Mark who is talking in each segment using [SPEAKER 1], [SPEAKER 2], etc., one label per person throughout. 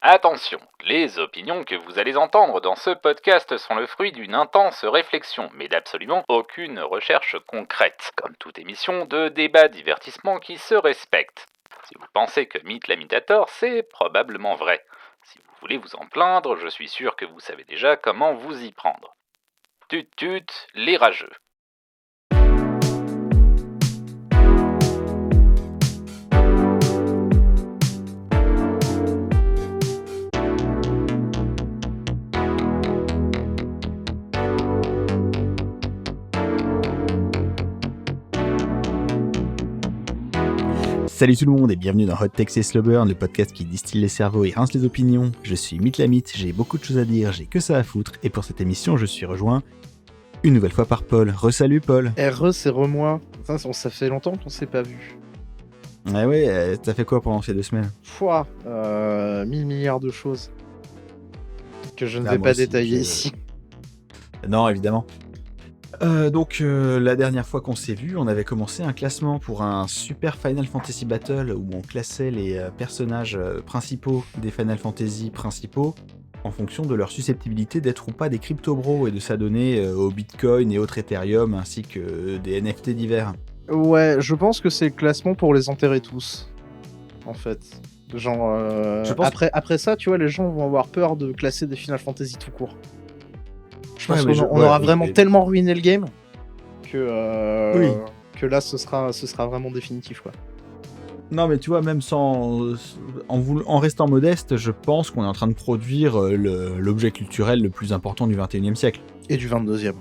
[SPEAKER 1] Attention, les opinions que vous allez entendre dans ce podcast sont le fruit d'une intense réflexion, mais d'absolument aucune recherche concrète, comme toute émission de débat divertissement qui se respecte. Si vous pensez que Mythe l'imitator, c'est probablement vrai. Si vous voulez vous en plaindre, je suis sûr que vous savez déjà comment vous y prendre. Tut tut, les rageux.
[SPEAKER 2] Salut tout le monde et bienvenue dans Hot Takes et Slow Burn, le podcast qui distille les cerveaux et rince les opinions. Je suis Mythe la Mythe, j'ai beaucoup de choses à dire, j'ai que ça à foutre, et pour cette émission je suis rejoint une nouvelle fois par Paul. Re-salut Paul.
[SPEAKER 3] C'est re-moi. Ça fait longtemps qu'on s'est pas vu.
[SPEAKER 2] Ah ouais, t'as fait quoi pendant ces 2 semaines?
[SPEAKER 3] 1000 milliards de choses que je ne vais
[SPEAKER 2] moi
[SPEAKER 3] pas
[SPEAKER 2] aussi,
[SPEAKER 3] détailler ici.
[SPEAKER 2] Non, évidemment. Donc la dernière fois qu'on s'est vu, on avait commencé un classement pour un super Final Fantasy Battle où on classait les personnages principaux des Final Fantasy principaux en fonction de leur susceptibilité d'être ou pas des crypto-bros et de s'adonner au Bitcoin et autres Ethereum ainsi que des NFT divers.
[SPEAKER 3] Ouais, je pense que c'est le classement pour les enterrer tous, en fait. Genre,
[SPEAKER 2] Je pense-
[SPEAKER 3] après ça, tu vois, les gens vont avoir peur de classer des Final Fantasy tout court. Je pense
[SPEAKER 2] Ouais, mais
[SPEAKER 3] qu'on aura
[SPEAKER 2] oui,
[SPEAKER 3] vraiment
[SPEAKER 2] mais-
[SPEAKER 3] tellement ruiné le game que,
[SPEAKER 2] Oui.
[SPEAKER 3] que là, ce sera vraiment définitif, quoi.
[SPEAKER 2] Non mais tu vois, même en restant modeste, je pense qu'on est en train de produire l'objet culturel le plus important du 21e siècle.
[SPEAKER 3] Et du 22e.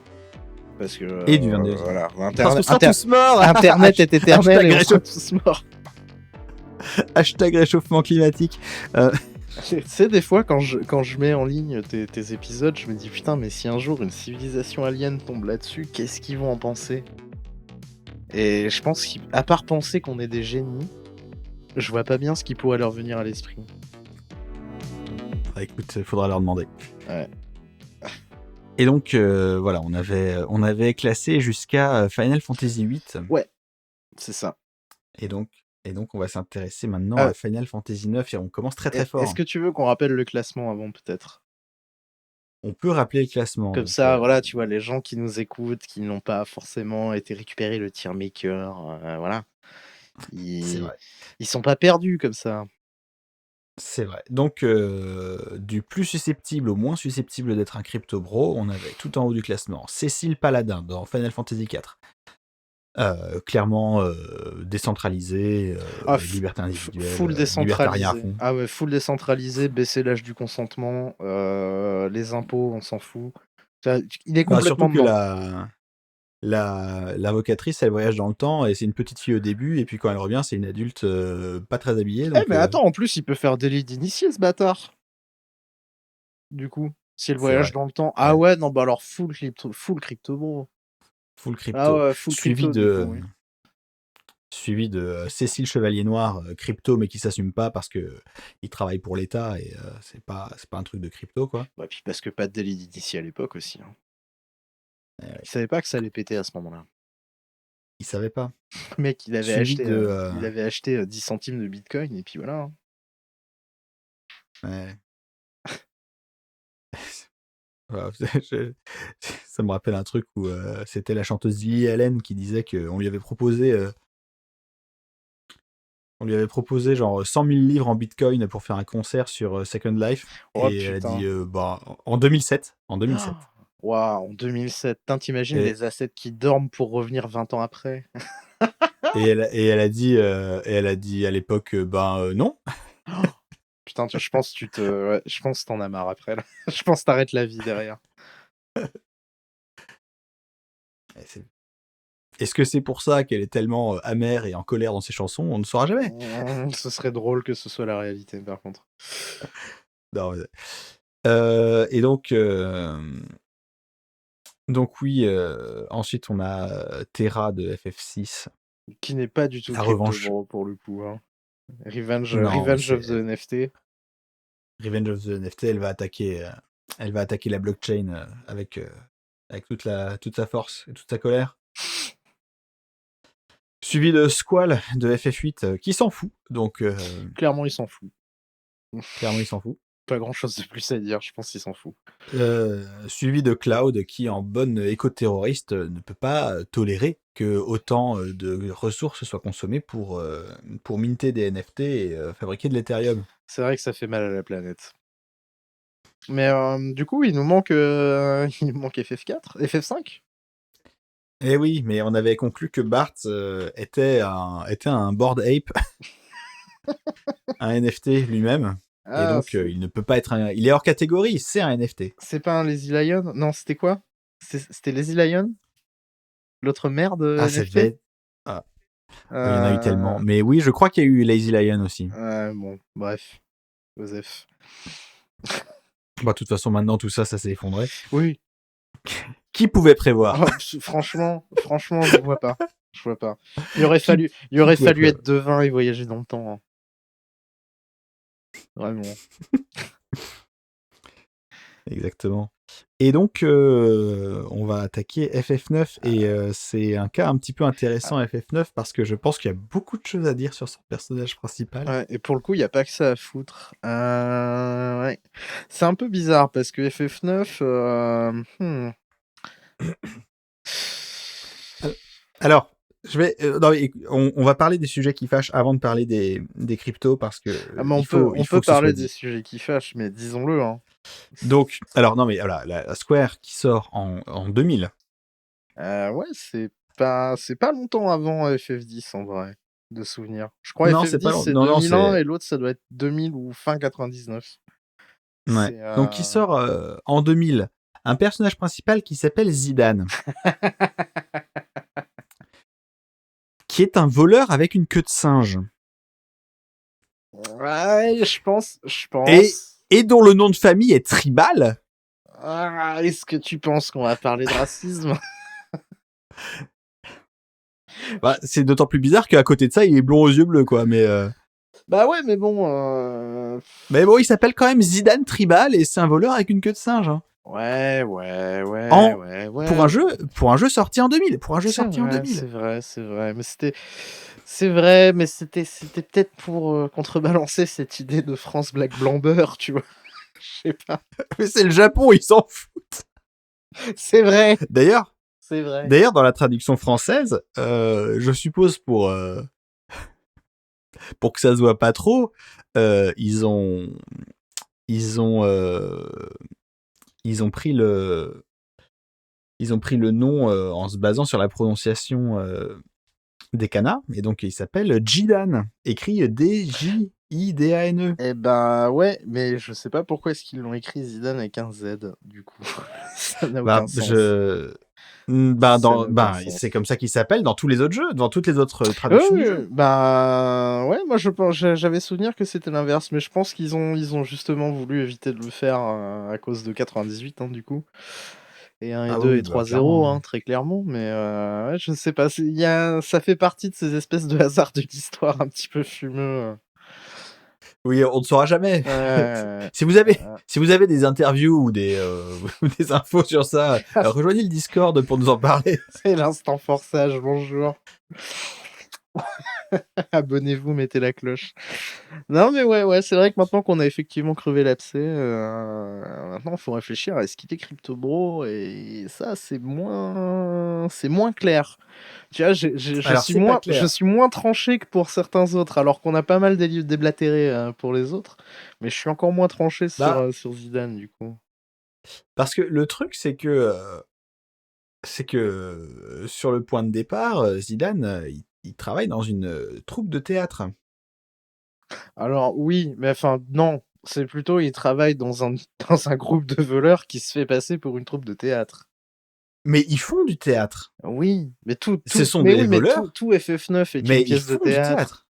[SPEAKER 3] Parce que,
[SPEAKER 2] Et du 22e.
[SPEAKER 3] voilà,
[SPEAKER 2] Parce qu'on sera tous morts.
[SPEAKER 3] Internet est éternel
[SPEAKER 2] Hashtag
[SPEAKER 3] et on sera tous morts.
[SPEAKER 2] Hashtag réchauffement climatique.
[SPEAKER 3] Tu sais, des fois, quand je mets en ligne tes épisodes, je me dis putain, mais si un jour une civilisation alien tombe là-dessus, qu'est-ce qu'ils vont en penser? Et je pense qu'à part penser qu'on est des génies, je vois pas bien ce qui pourrait leur venir à l'esprit.
[SPEAKER 2] Ah, écoute, faudra leur demander.
[SPEAKER 3] Ouais.
[SPEAKER 2] Et donc, voilà, on avait classé jusqu'à Final Fantasy VIII.
[SPEAKER 3] Ouais, c'est ça.
[SPEAKER 2] Et donc, on va s'intéresser maintenant
[SPEAKER 3] Ah.
[SPEAKER 2] à Final Fantasy IX et on commence très très fort.
[SPEAKER 3] Est-ce que tu veux qu'on rappelle le classement avant, peut-être?
[SPEAKER 2] On peut rappeler le classement.
[SPEAKER 3] Comme
[SPEAKER 2] donc,
[SPEAKER 3] ça, voilà, tu vois, les gens qui nous écoutent, qui n'ont pas forcément été récupérer le tier maker, voilà.
[SPEAKER 2] C'est vrai.
[SPEAKER 3] Ils sont pas perdus comme ça.
[SPEAKER 2] C'est vrai. Donc, du plus susceptible au moins susceptible d'être un crypto-bro, on avait tout en haut du classement Cécile Paladin dans Final Fantasy IV. Clairement décentralisé, liberté individuelle,
[SPEAKER 3] full
[SPEAKER 2] libertarien à
[SPEAKER 3] décentralisé.
[SPEAKER 2] fond.
[SPEAKER 3] Ah ouais, full décentralisé, baisser l'âge du consentement, les impôts, on s'en fout. Il est complètement
[SPEAKER 2] Surtout que
[SPEAKER 3] dedans.
[SPEAKER 2] l'avocatrice, elle voyage dans le temps et c'est une petite fille au début et puis quand elle revient, c'est une adulte pas très habillée. Donc,
[SPEAKER 3] Mais attends, en plus, il peut faire délit d'initié, ce bâtard. Du coup, si elle
[SPEAKER 2] c'est
[SPEAKER 3] voyage
[SPEAKER 2] vrai.
[SPEAKER 3] dans le temps. Ah
[SPEAKER 2] Ouais.
[SPEAKER 3] ouais, non, bah alors full crypto, bro.
[SPEAKER 2] Full crypto.
[SPEAKER 3] Ah ouais, full
[SPEAKER 2] Suivi
[SPEAKER 3] crypto,
[SPEAKER 2] de,
[SPEAKER 3] du coup, oui.
[SPEAKER 2] suivi de Cécile Chevalier Noir, crypto mais qui s'assume pas parce que il travaille pour l'État et c'est pas un truc de crypto quoi.
[SPEAKER 3] Ouais, puis parce que pas de délit d'initié à l'époque aussi. Hein.
[SPEAKER 2] Ouais.
[SPEAKER 3] Il savait pas que ça allait péter à ce moment-là.
[SPEAKER 2] Il savait pas.
[SPEAKER 3] Le mec, il avait
[SPEAKER 2] Suivi
[SPEAKER 3] acheté,
[SPEAKER 2] de,
[SPEAKER 3] il avait acheté 10 centimes de bitcoin et puis voilà. Hein.
[SPEAKER 2] Ouais. Voilà, ça me rappelle un truc où c'était la chanteuse Lily Allen qui disait qu'on lui avait proposé genre 100 000 livres en bitcoin pour faire un concert sur Second Life.
[SPEAKER 3] Oh
[SPEAKER 2] Et elle a
[SPEAKER 3] putain.
[SPEAKER 2] dit en 2007.
[SPEAKER 3] Waouh, en 2007. Putain, t'imagines
[SPEAKER 2] Et,
[SPEAKER 3] les assets qui dorment pour revenir 20 ans après?
[SPEAKER 2] et elle a dit à l'époque non.
[SPEAKER 3] Putain, je pense que t'en as marre après là. Je pense que t'arrêtes la vie derrière.
[SPEAKER 2] Est-ce que c'est pour ça qu'elle est tellement amère et en colère dans ses chansons? On ne saura jamais.
[SPEAKER 3] Ce serait drôle que ce soit la réalité par contre.
[SPEAKER 2] Non, et donc oui, ensuite on a Terra de FF6.
[SPEAKER 3] Qui n'est pas du tout
[SPEAKER 2] La
[SPEAKER 3] crypto
[SPEAKER 2] revanche.
[SPEAKER 3] bro pour le coup. Hein. Revenge
[SPEAKER 2] Non,
[SPEAKER 3] of the NFT.
[SPEAKER 2] Revenge of the NFT, elle va attaquer la blockchain avec toute sa force et toute sa colère. Suivi de Squall de FF8 qui s'en fout. Donc
[SPEAKER 3] Clairement, il s'en fout.
[SPEAKER 2] clairement il s'en fout.
[SPEAKER 3] pas grand-chose de plus à dire, je pense qu'il s'en fout.
[SPEAKER 2] Suivi de Cloud qui, en bonne éco-terroriste, ne peut pas tolérer que autant de ressources soient consommées pour minter des NFT et fabriquer de l'Ethereum.
[SPEAKER 3] C'est vrai que ça fait mal à la planète. Mais du coup, il nous manque FF4, FF5.
[SPEAKER 2] Eh oui, mais on avait conclu que Bart était un Bored Ape, un NFT lui-même, et
[SPEAKER 3] Ah,
[SPEAKER 2] donc il ne peut pas être il est hors catégorie, c'est un NFT.
[SPEAKER 3] c'est pas un Lazy Lion? Non, c'était quoi? C'était Lazy Lion? L'autre merde
[SPEAKER 2] Ah, ça devait
[SPEAKER 3] NFT?
[SPEAKER 2] être... Ah, il y en a eu tellement. Mais oui, je crois qu'il y a eu Lazy Lion aussi.
[SPEAKER 3] Bon, bref. Joseph.
[SPEAKER 2] Bah, de toute façon, maintenant, tout ça s'est effondré.
[SPEAKER 3] Oui.
[SPEAKER 2] Qui pouvait prévoir?
[SPEAKER 3] Franchement, je vois pas. Je vois pas. Il aurait fallu être devin et voyager dans le temps. Hein. Vraiment.
[SPEAKER 2] Exactement. Et donc, on va attaquer FF9 et c'est un cas un petit peu intéressant FF9 parce que je pense qu'il y a beaucoup de choses à dire sur son personnage principal.
[SPEAKER 3] Ouais, et pour le coup, il n'y a pas que ça à foutre. Ouais. C'est un peu bizarre parce que FF9...
[SPEAKER 2] Alors, on va parler des sujets qui fâchent avant de parler des cryptos parce que
[SPEAKER 3] on peut parler des sujets qui fâchent, mais disons-le. Hein.
[SPEAKER 2] Donc, alors non mais voilà, la Square qui sort en 2000.
[SPEAKER 3] Ouais, c'est pas longtemps avant FF10 en vrai, de souvenir. Je crois
[SPEAKER 2] Non,
[SPEAKER 3] FF10
[SPEAKER 2] c'est pas
[SPEAKER 3] c'est
[SPEAKER 2] non,
[SPEAKER 3] 2001 et l'autre ça doit être 2000 ou fin 99.
[SPEAKER 2] Ouais. Donc il sort en 2000 un personnage principal qui s'appelle Zidane. Qui est un voleur avec une queue de singe.
[SPEAKER 3] Ouais, je pense.
[SPEAKER 2] Et dont le nom de famille est Tribal.
[SPEAKER 3] Est-ce que tu penses qu'on va parler de racisme?
[SPEAKER 2] Bah, c'est d'autant plus bizarre qu'à côté de ça, il est blond aux yeux bleus, quoi. Mais
[SPEAKER 3] bah ouais, mais bon.
[SPEAKER 2] Mais bon, il s'appelle quand même Zidane Tribal et c'est un voleur avec une queue de singe. Hein.
[SPEAKER 3] Ouais.
[SPEAKER 2] Pour un jeu sorti en 2000.
[SPEAKER 3] C'est vrai. Mais c'était peut-être pour contrebalancer cette idée de France Black Blamber, tu vois. Je sais pas.
[SPEAKER 2] Mais c'est le Japon, ils s'en foutent.
[SPEAKER 3] C'est vrai.
[SPEAKER 2] D'ailleurs,
[SPEAKER 3] C'est vrai.
[SPEAKER 2] D'ailleurs, dans la traduction française, je suppose pour que ça se voit pas trop, ils ont pris le nom en se basant sur la prononciation des kanas, et donc il s'appelle Jidan, écrit D-J-I-D-A-N-E.
[SPEAKER 3] Eh ben ouais, mais je sais pas pourquoi est-ce qu'ils l'ont écrit Zidane avec un Z, du coup. Ça n'a aucun sens.
[SPEAKER 2] C'est comme ça qu'il s'appelle dans tous les autres jeux, dans toutes les autres traductions du jeu.
[SPEAKER 3] Ouais, moi j'avais souvenir que c'était l'inverse, mais je pense qu'ils ont justement voulu éviter de le faire à cause de 98, hein, du coup. Et 1 et 2 et 3-0, hein, très clairement, mais ouais, je sais pas, ça fait partie de ces espèces de hasards de l'histoire un petit peu fumeux.
[SPEAKER 2] Oui, on ne saura jamais. Si vous avez des interviews ou des infos sur ça, rejoignez le Discord pour nous en parler.
[SPEAKER 3] C'est l'instant forçage, bonjour. Abonnez-vous, mettez la cloche. Non mais ouais, c'est vrai que maintenant qu'on a effectivement crevé l'abcès, maintenant il faut réfléchir à est-ce qu'il est Crypto Bro, et ça c'est moins clair. Tu vois, je suis moins tranché que pour certains autres, alors qu'on a pas mal déblatéré pour les autres, mais je suis encore moins tranché sur Zidane du coup.
[SPEAKER 2] Parce que le truc c'est que sur le point de départ, Zidane il travaille dans une troupe de théâtre.
[SPEAKER 3] Alors oui, mais enfin non, c'est plutôt il travaille dans un groupe de voleurs qui se fait passer pour une troupe de théâtre.
[SPEAKER 2] Mais ils font du théâtre.
[SPEAKER 3] Oui, mais tout
[SPEAKER 2] voleurs.
[SPEAKER 3] Tout FF9 est une pièce de théâtre.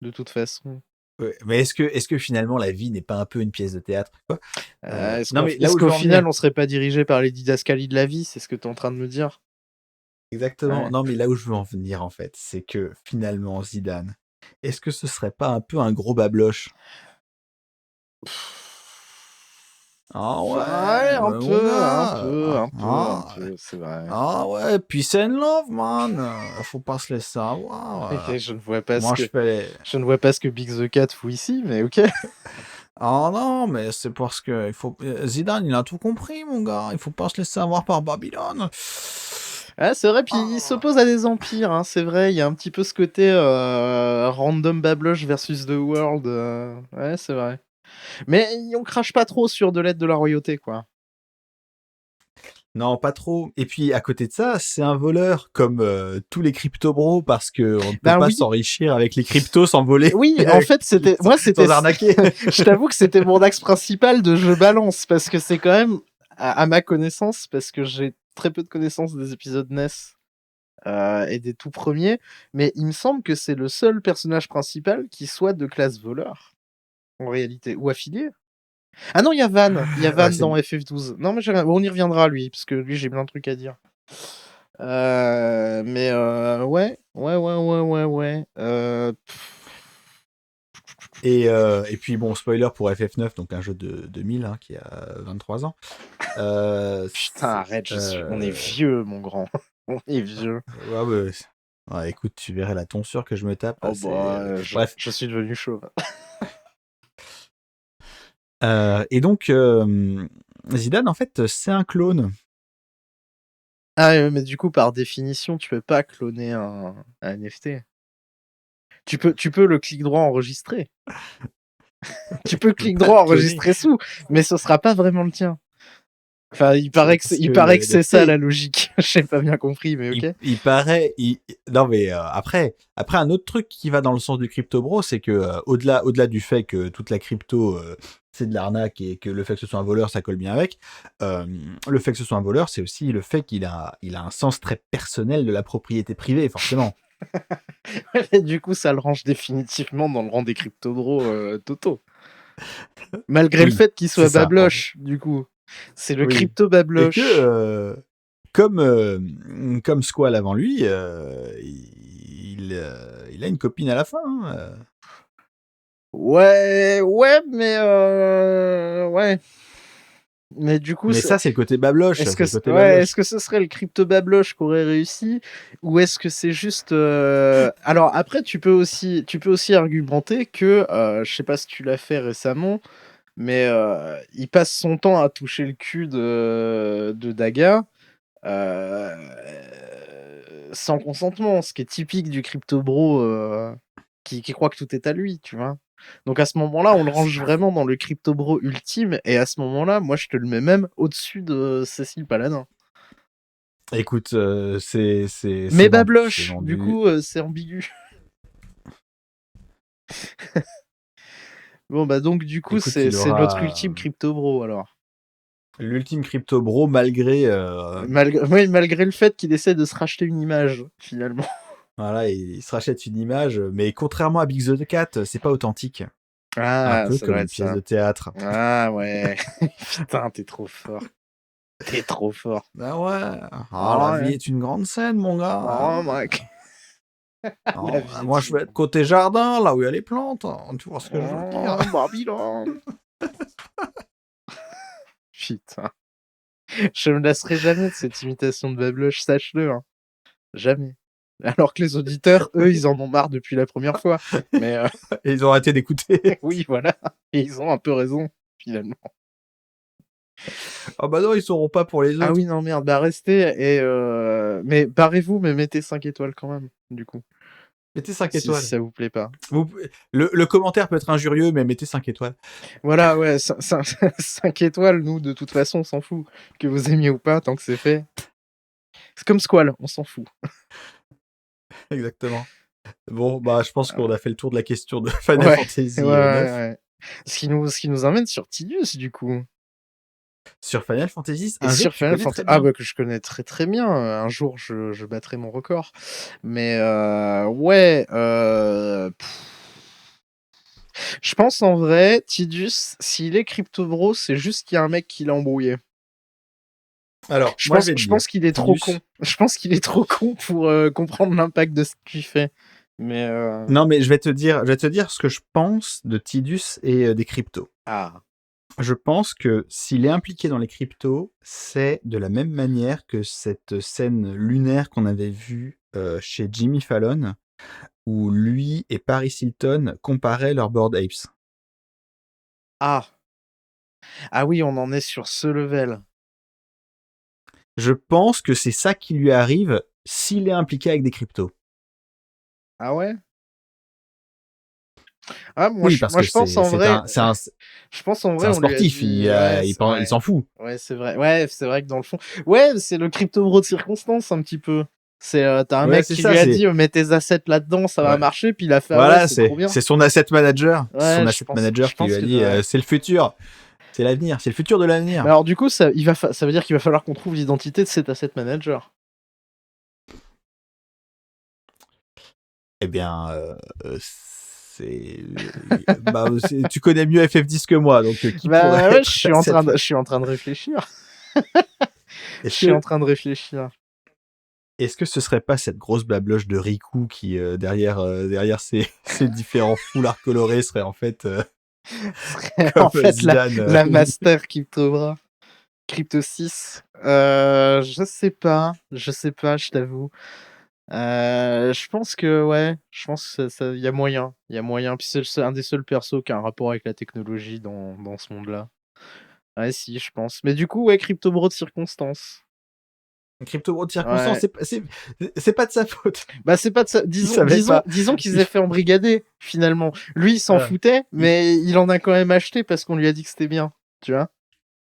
[SPEAKER 3] De toute façon.
[SPEAKER 2] Ouais, mais est-ce que finalement la vie n'est pas un peu une pièce de théâtre, quoi?
[SPEAKER 3] Est-ce qu'au final on serait pas dirigé par les didascalies de la vie, c'est ce que tu es en train de me dire?
[SPEAKER 2] Exactement. Ouais. Non, mais là où je veux en venir en fait, c'est que finalement Zidane, est-ce que ce serait pas un peu un gros babloche? Ah ouais,
[SPEAKER 3] un peu, c'est vrai.
[SPEAKER 2] Ah ouais, peace and love, man. Faut pas se laisser avoir.
[SPEAKER 3] Je ne vois pas ce que Big the Cat fout ici, mais ok.
[SPEAKER 2] Ah non, mais c'est parce que Zidane, il a tout compris, mon gars. Il faut pas se laisser avoir par Babylone.
[SPEAKER 3] Ah, c'est vrai, puis il
[SPEAKER 2] Ah.
[SPEAKER 3] s'oppose à des empires, hein, c'est vrai, il y a un petit peu ce côté random babloche versus The World. Ouais, c'est vrai. Mais on crache pas trop sur de l'aide de la royauté, quoi.
[SPEAKER 2] Non, pas trop. Et puis, à côté de ça, c'est un voleur, comme tous les crypto-bros, parce que on ne peut
[SPEAKER 3] Ben
[SPEAKER 2] pas
[SPEAKER 3] oui,
[SPEAKER 2] s'enrichir avec les cryptos sans voler,
[SPEAKER 3] oui, en fait,
[SPEAKER 2] sans arnaquer.
[SPEAKER 3] je t'avoue que c'était mon axe principal de jeu balance, parce que c'est quand même, à ma connaissance, parce que j'ai très peu de connaissances des épisodes NES et des tout premiers, mais il me semble que c'est le seul personnage principal qui soit de classe voleur, en réalité, ou affilié. Ah non, il y a Van
[SPEAKER 2] Ouais,
[SPEAKER 3] dans FF12. Non, mais on y reviendra, lui, parce que lui, j'ai plein de trucs à dire. Mais ouais.
[SPEAKER 2] Et puis, bon, spoiler pour FF9, donc un jeu de 2000, hein, qui a 23 ans.
[SPEAKER 3] Putain, arrête, on est vieux, mon grand. On est vieux.
[SPEAKER 2] Ouais, ouais. Ouais, écoute, tu verrais la tonsure que je me tape.
[SPEAKER 3] Oh
[SPEAKER 2] C'est...
[SPEAKER 3] bah,
[SPEAKER 2] Bref.
[SPEAKER 3] je suis devenu chauve.
[SPEAKER 2] Et donc, Zidane, en fait, c'est un clone.
[SPEAKER 3] Ah, mais du coup, par définition, tu peux pas cloner un NFT. Tu peux le clic droit enregistrer. Tu peux clic
[SPEAKER 2] Pas
[SPEAKER 3] droit
[SPEAKER 2] le cloner.
[SPEAKER 3] enregistrer sous, mais ce sera pas vraiment le tien. Enfin, il paraît que
[SPEAKER 2] Parce
[SPEAKER 3] c'est ça
[SPEAKER 2] NFT,
[SPEAKER 3] la logique. J'ai pas bien compris, mais ok.
[SPEAKER 2] il paraît. Non, mais après, un autre truc qui va dans le sens du crypto bro, c'est que au-delà du fait que toute la crypto c'est de l'arnaque et que le fait que ce soit un voleur, ça colle bien avec. Le fait que ce soit un voleur, c'est aussi le fait qu'il a un sens très personnel de la propriété privée, forcément.
[SPEAKER 3] Et du coup, ça le range définitivement dans le rang des crypto-bros totaux. Malgré le
[SPEAKER 2] Oui,
[SPEAKER 3] fait qu'il
[SPEAKER 2] c'est
[SPEAKER 3] soit
[SPEAKER 2] ça.
[SPEAKER 3] babloche, du coup. C'est le
[SPEAKER 2] Oui. Et
[SPEAKER 3] crypto-babloche.
[SPEAKER 2] que, comme Squall avant lui, il a une copine à la fin. Hein.
[SPEAKER 3] Ouais, mais ouais. Mais du coup,
[SPEAKER 2] Mais ça, c'est le côté babloche.
[SPEAKER 3] est-ce
[SPEAKER 2] C'est
[SPEAKER 3] que
[SPEAKER 2] le côté
[SPEAKER 3] est-ce
[SPEAKER 2] babloche.
[SPEAKER 3] que ce serait le crypto-babloche qui aurait réussi, ou est-ce que c'est juste Alors après, tu peux aussi argumenter que je sais pas si tu l'as fait récemment, mais il passe son temps à toucher le cul de Daga euh, sans consentement, ce qui est typique du crypto-bro qui croit que tout est à lui, tu vois. Donc à ce moment-là, on le range vraiment dans le crypto-bro ultime, et à ce moment-là, moi je te le mets même au-dessus de Cécile Paladin.
[SPEAKER 2] Écoute,
[SPEAKER 3] Mais
[SPEAKER 2] c'est vendu. C'est
[SPEAKER 3] babloche, du
[SPEAKER 2] vendu.
[SPEAKER 3] coup, c'est ambigu. Bon, bah donc du coup,
[SPEAKER 2] Écoute,
[SPEAKER 3] c'est
[SPEAKER 2] il
[SPEAKER 3] notre
[SPEAKER 2] aura
[SPEAKER 3] ultime crypto-bro alors.
[SPEAKER 2] l'ultime crypto bro malgré.
[SPEAKER 3] Malgré le fait qu'il essaie de se racheter une image, finalement.
[SPEAKER 2] Voilà, il se rachète une image, mais contrairement à Big the Cat, c'est pas authentique. Un
[SPEAKER 3] Ah,
[SPEAKER 2] peu
[SPEAKER 3] ça
[SPEAKER 2] comme
[SPEAKER 3] doit
[SPEAKER 2] une
[SPEAKER 3] être
[SPEAKER 2] pièce
[SPEAKER 3] ça.
[SPEAKER 2] de théâtre.
[SPEAKER 3] Ah ouais. Putain, t'es trop fort. T'es trop fort.
[SPEAKER 2] Ben ouais. Ah, la
[SPEAKER 3] Ah
[SPEAKER 2] vie
[SPEAKER 3] ouais.
[SPEAKER 2] est une grande scène, mon gars.
[SPEAKER 3] Oh mec. La
[SPEAKER 2] Oh,
[SPEAKER 3] vie
[SPEAKER 2] moi,
[SPEAKER 3] est
[SPEAKER 2] je
[SPEAKER 3] une...
[SPEAKER 2] vais être côté jardin, là où il y a les plantes. Hein. Tu vois ce que je veux dire?
[SPEAKER 3] Oh, Babylone. Putain. Je me lasserai jamais de cette imitation de Babloche, sache-le. Hein. Jamais. Alors que les auditeurs, eux, ils en ont marre depuis la première fois. Mais
[SPEAKER 2] Et ils ont arrêté d'écouter.
[SPEAKER 3] oui, voilà. Et ils ont un peu raison, finalement.
[SPEAKER 2] Ah bah non, ils sauront pas pour les
[SPEAKER 3] Ah
[SPEAKER 2] autres.
[SPEAKER 3] oui, non, merde. Bah restez et... Mais barrez-vous, mais mettez 5 étoiles quand même, du coup.
[SPEAKER 2] Mettez 5
[SPEAKER 3] Si
[SPEAKER 2] étoiles.
[SPEAKER 3] ça vous plaît pas.
[SPEAKER 2] Le commentaire peut être injurieux, mais mettez 5 étoiles.
[SPEAKER 3] Voilà, ouais, 5 étoiles, nous, de toute façon, on s'en fout. Que vous aimiez ou pas, tant que c'est fait. C'est comme Squall, on s'en fout.
[SPEAKER 2] Exactement. Bon, bah, je pense qu'on a fait le tour de la question de Final
[SPEAKER 3] Ouais,
[SPEAKER 2] Fantasy
[SPEAKER 3] ouais,
[SPEAKER 2] 9.
[SPEAKER 3] ouais. Ce qui nous emmène sur Tidus, du coup.
[SPEAKER 2] Sur Final Fantasy,
[SPEAKER 3] Et
[SPEAKER 2] un jeu
[SPEAKER 3] sur
[SPEAKER 2] que tu
[SPEAKER 3] Final
[SPEAKER 2] connais
[SPEAKER 3] Fantasy...
[SPEAKER 2] très
[SPEAKER 3] Ah,
[SPEAKER 2] bien.
[SPEAKER 3] bah, que je connais très très bien. Un jour, je battrai mon record. Mais, ouais... Je pense, en vrai, Tidus, s'il est Crypto Bro, c'est juste qu'il y a un mec qui l'a embrouillé.
[SPEAKER 2] Alors, moi, je vais te
[SPEAKER 3] Je
[SPEAKER 2] dire.
[SPEAKER 3] pense qu'il est trop con. Je pense qu'il est trop con pour comprendre l'impact de ce qu'il fait. Mais
[SPEAKER 2] Non, mais je vais te dire ce que je pense de Tidus et des cryptos.
[SPEAKER 3] ah,
[SPEAKER 2] Je pense que s'il est impliqué dans les cryptos, c'est de la même manière que cette scène lunaire qu'on avait vue chez Jimmy Fallon, où lui et Paris Hilton comparaient leurs Bored Apes.
[SPEAKER 3] Ah. Ah oui, on en est sur ce level.
[SPEAKER 2] Je pense que c'est ça qui lui arrive s'il est impliqué avec des cryptos.
[SPEAKER 3] Ah ouais? Ah
[SPEAKER 2] Oui, parce que
[SPEAKER 3] je pense en vrai,
[SPEAKER 2] c'est un
[SPEAKER 3] je pense en
[SPEAKER 2] c'est
[SPEAKER 3] vrai,
[SPEAKER 2] un
[SPEAKER 3] on lui a
[SPEAKER 2] sportif,
[SPEAKER 3] dit, ouais,
[SPEAKER 2] il s'en fout.
[SPEAKER 3] ouais, c'est vrai. Ouais, c'est vrai que dans le fond, ouais, c'est le crypto bro de circonstance un petit peu. C'est, t'as un
[SPEAKER 2] Ouais,
[SPEAKER 3] mec
[SPEAKER 2] c'est
[SPEAKER 3] qui
[SPEAKER 2] ça,
[SPEAKER 3] lui a
[SPEAKER 2] c'est
[SPEAKER 3] dit, mets tes assets là-dedans, ça va
[SPEAKER 2] ouais.
[SPEAKER 3] marcher, puis il a fait, ah ouais,
[SPEAKER 2] Voilà,
[SPEAKER 3] c'est trop bien.
[SPEAKER 2] c'est son asset manager. C'est
[SPEAKER 3] Ouais,
[SPEAKER 2] son asset
[SPEAKER 3] je
[SPEAKER 2] manager qui lui
[SPEAKER 3] pense
[SPEAKER 2] a
[SPEAKER 3] que,
[SPEAKER 2] dit
[SPEAKER 3] ouais.
[SPEAKER 2] c'est le futur, c'est l'avenir, c'est le futur de
[SPEAKER 3] Mais
[SPEAKER 2] l'avenir.
[SPEAKER 3] alors du coup, ça veut dire qu'il va falloir qu'on trouve l'identité de cet asset manager.
[SPEAKER 2] Eh bien, tu connais mieux FF10 que moi, donc qui pourrait
[SPEAKER 3] Bah ouais,
[SPEAKER 2] être l'asset
[SPEAKER 3] je suis en train de réfléchir. Je
[SPEAKER 2] Est-ce
[SPEAKER 3] suis en
[SPEAKER 2] que
[SPEAKER 3] train de réfléchir.
[SPEAKER 2] est-ce que ce serait pas cette grosse babloche de Riku qui derrière ces différents foulards colorés serait en fait
[SPEAKER 3] En
[SPEAKER 2] comme
[SPEAKER 3] fait,
[SPEAKER 2] Zidane
[SPEAKER 3] la master Crypto 6. Je sais pas, je t'avoue. Je pense que ouais, je pense que il y a moyen, il y a moyen. Puis c'est un des seuls persos qui a un rapport avec la technologie dans ce monde-là. Ouais, si, je pense. Mais du coup, ouais, Crypto Bro de circonstance.
[SPEAKER 2] Crypto Bro de circonstance,
[SPEAKER 3] Ouais.
[SPEAKER 2] c'est pas de sa faute.
[SPEAKER 3] Bah c'est pas de ça.
[SPEAKER 2] Il savait pas.
[SPEAKER 3] Disons qu'ils aient fait embrigader finalement. Lui, il s'en
[SPEAKER 2] Voilà.
[SPEAKER 3] foutait, mais il en a quand même acheté parce qu'on lui a dit que c'était bien. Tu vois?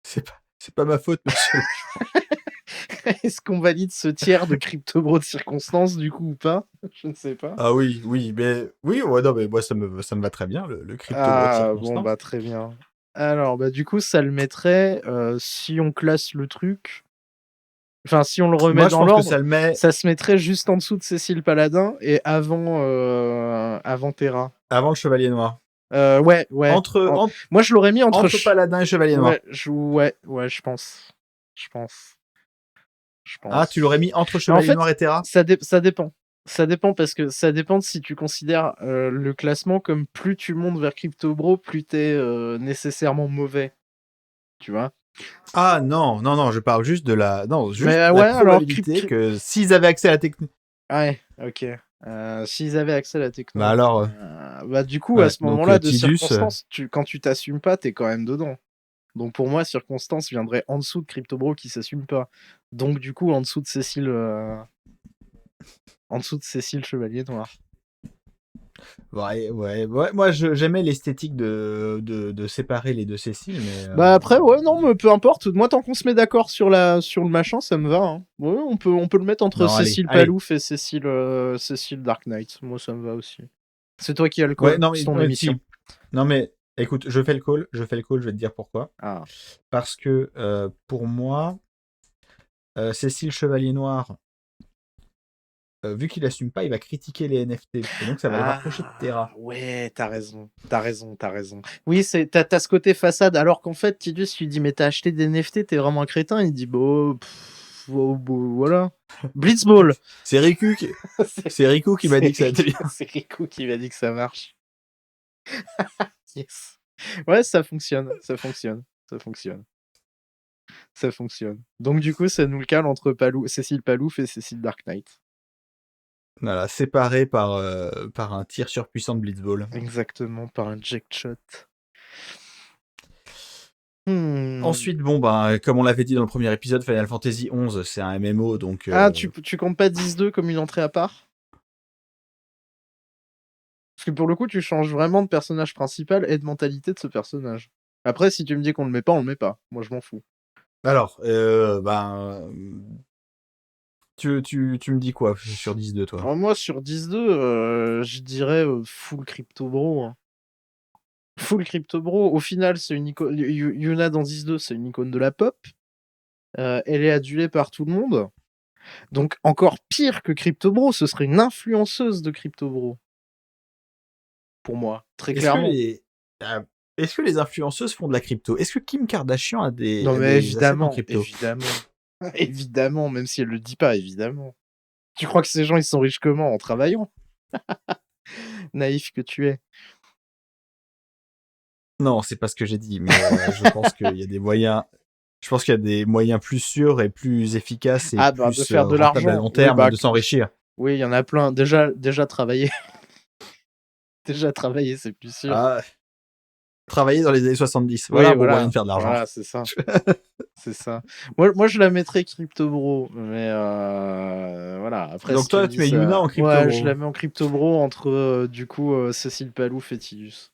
[SPEAKER 2] C'est pas ma faute, monsieur.
[SPEAKER 3] Est-ce qu'on valide ce tiers de Crypto Bro de circonstance du coup ou pas? Je ne sais pas.
[SPEAKER 2] Ah oui, ouais, non, mais moi ça me va très bien le Crypto Bro de
[SPEAKER 3] Ah bon
[SPEAKER 2] circonstance.
[SPEAKER 3] bah très bien. Alors bah du coup ça le mettrait si on classe le truc. Enfin si on le remet
[SPEAKER 2] Moi je
[SPEAKER 3] dans
[SPEAKER 2] pense que
[SPEAKER 3] l'ordre,
[SPEAKER 2] ça le met
[SPEAKER 3] ça se mettrait juste en dessous de Cécile Paladin et avant Terra.
[SPEAKER 2] avant le Chevalier Noir.
[SPEAKER 3] Ouais. Moi je l'aurais mis
[SPEAKER 2] Entre Paladin et Chevalier Noir.
[SPEAKER 3] Ouais, je pense. Je pense. Je
[SPEAKER 2] Ah, tu l'aurais
[SPEAKER 3] pense.
[SPEAKER 2] mis entre
[SPEAKER 3] Mais en
[SPEAKER 2] Chevalier
[SPEAKER 3] fait,
[SPEAKER 2] Noir et Terra?
[SPEAKER 3] ça dépend. Ça dépend parce que ça dépend de si tu considères le classement comme plus tu montes vers Crypto Bro, plus t'es nécessairement mauvais. Tu vois?
[SPEAKER 2] Ah non, je parle juste de la
[SPEAKER 3] Mais ouais, alors
[SPEAKER 2] probabilité que s'ils avaient accès à la technique.
[SPEAKER 3] ouais, ok. S'ils avaient accès à la
[SPEAKER 2] Bah
[SPEAKER 3] techno.
[SPEAKER 2] alors,
[SPEAKER 3] Bah du coup, à
[SPEAKER 2] ouais,
[SPEAKER 3] ce
[SPEAKER 2] donc
[SPEAKER 3] moment-là, de
[SPEAKER 2] Tidus,
[SPEAKER 3] circonstance, quand tu t'assumes pas, t'es quand même dedans. Donc pour moi, circonstance viendrait en dessous de Crypto Bro qui s'assume pas. Donc du coup, en dessous de Cécile Chevalier Noir.
[SPEAKER 2] ouais, moi j'aimais l'esthétique de séparer les deux Cécile, mais
[SPEAKER 3] Bah après, ouais, non, mais peu importe. Moi, tant qu'on se met d'accord sur le machin, ça me va. Hein. Ouais, on peut le mettre entre
[SPEAKER 2] non,
[SPEAKER 3] Cécile
[SPEAKER 2] allez.
[SPEAKER 3] Palouf et Cécile Dark Knight. Moi, ça me va aussi. C'est toi qui as le
[SPEAKER 2] Ouais,
[SPEAKER 3] call.
[SPEAKER 2] non
[SPEAKER 3] C'est
[SPEAKER 2] mais
[SPEAKER 3] ton émission.
[SPEAKER 2] non mais écoute, je fais le call, je vais te dire pourquoi.
[SPEAKER 3] Ah.
[SPEAKER 2] Parce que pour moi, Cécile Chevalier Noir, vu qu'il assume pas, il va critiquer les NFT. Et donc ça va le rapprocher de Terra.
[SPEAKER 3] Ouais, t'as raison. Oui, t'as ce côté façade, alors qu'en fait, Tidus, tu dis, mais t'as acheté des NFT, t'es vraiment un crétin. Il dit, bon, voilà. Blitzball.
[SPEAKER 2] C'est Riku qui m'a dit que ça allait bien.
[SPEAKER 3] C'est Riku qui m'a dit que ça marche. Yes. Ouais, ça fonctionne. Donc du coup, ça nous le cale entre Cécile Palouf et Cécile Dark Knight.
[SPEAKER 2] Voilà, séparé par un tir surpuissant de Blitzball.
[SPEAKER 3] Exactement, par un jack shot.
[SPEAKER 2] Ensuite, bon, comme on l'avait dit dans le premier épisode, Final Fantasy XI, c'est un MMO, donc...
[SPEAKER 3] Ah, tu comptes pas 10-2 comme une entrée à part? Parce que pour le coup, tu changes vraiment de personnage principal et de mentalité de ce personnage. Après, si tu me dis qu'on le met pas, on le met pas. Moi, je m'en fous.
[SPEAKER 2] Alors, tu me dis quoi sur 10-2, toi?
[SPEAKER 3] Alors moi, sur 10-2, je dirais full Crypto Bro. Hein. Full Crypto Bro. Au final, c'est une icône. Yuna dans 10-2, c'est une icône de la pop. Elle est adulée par tout le monde. Donc, encore pire que Crypto Bro, ce serait une influenceuse de Crypto Bro. Pour moi, très clairement.
[SPEAKER 2] Est-ce que les influenceuses font de la crypto? Est-ce que Kim Kardashian a des assets en crypto?
[SPEAKER 3] Évidemment, même si elle le dit pas, évidemment. Tu crois que ces gens, ils sont riches comment? En travaillant? Naïf que tu es.
[SPEAKER 2] Non, c'est pas ce que j'ai dit, mais je pense qu'il y a des moyens... Je pense qu'il y a des moyens plus sûrs et plus efficaces et plus
[SPEAKER 3] de faire de
[SPEAKER 2] rentables à
[SPEAKER 3] l'argent.
[SPEAKER 2] long terme de s'enrichir.
[SPEAKER 3] Oui, il y en a plein. Déjà travailler. Déjà travailler, c'est plus sûr.
[SPEAKER 2] Ah, Travailler dans les années 70. Voilà
[SPEAKER 3] Oui,
[SPEAKER 2] un bon moyen de faire de l'argent.
[SPEAKER 3] Voilà, c'est ça. C'est ça. Moi, je la mettrais Crypto Bro, mais voilà. Après,
[SPEAKER 2] Donc
[SPEAKER 3] si
[SPEAKER 2] toi,
[SPEAKER 3] me
[SPEAKER 2] tu
[SPEAKER 3] dis
[SPEAKER 2] mets
[SPEAKER 3] ça-
[SPEAKER 2] Yuna en Crypto
[SPEAKER 3] Ouais,
[SPEAKER 2] Bro.
[SPEAKER 3] je la mets en Crypto Bro entre, du coup, Cécile Palouf et Tidus.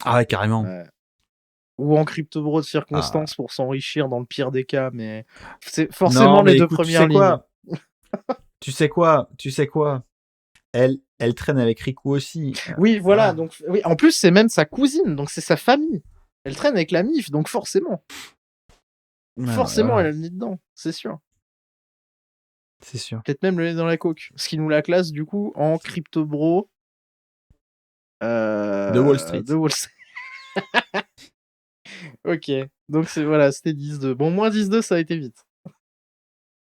[SPEAKER 2] Ah ouais, carrément.
[SPEAKER 3] Ouais. Ou en Crypto Bro de circonstance pour s'enrichir dans le pire des cas, mais c'est forcément
[SPEAKER 2] Non,
[SPEAKER 3] les
[SPEAKER 2] mais
[SPEAKER 3] deux
[SPEAKER 2] écoute,
[SPEAKER 3] premières lignes.
[SPEAKER 2] Tu sais quoi elle traîne avec Riku aussi.
[SPEAKER 3] Oui, voilà. Donc, oui. En plus, c'est même sa cousine, donc c'est sa famille. Elle traîne avec la MIF, donc forcément,
[SPEAKER 2] Voilà.
[SPEAKER 3] elle a le nez dedans, c'est sûr.
[SPEAKER 2] C'est sûr.
[SPEAKER 3] Peut-être même le nez dans la coke. Ce qui nous la classe, du coup, en Crypto Bro.
[SPEAKER 2] De Wall Street.
[SPEAKER 3] De Wall Street. Ok. Donc, voilà, c'était 10-2. Bon, moins 10-2, ça a été vite.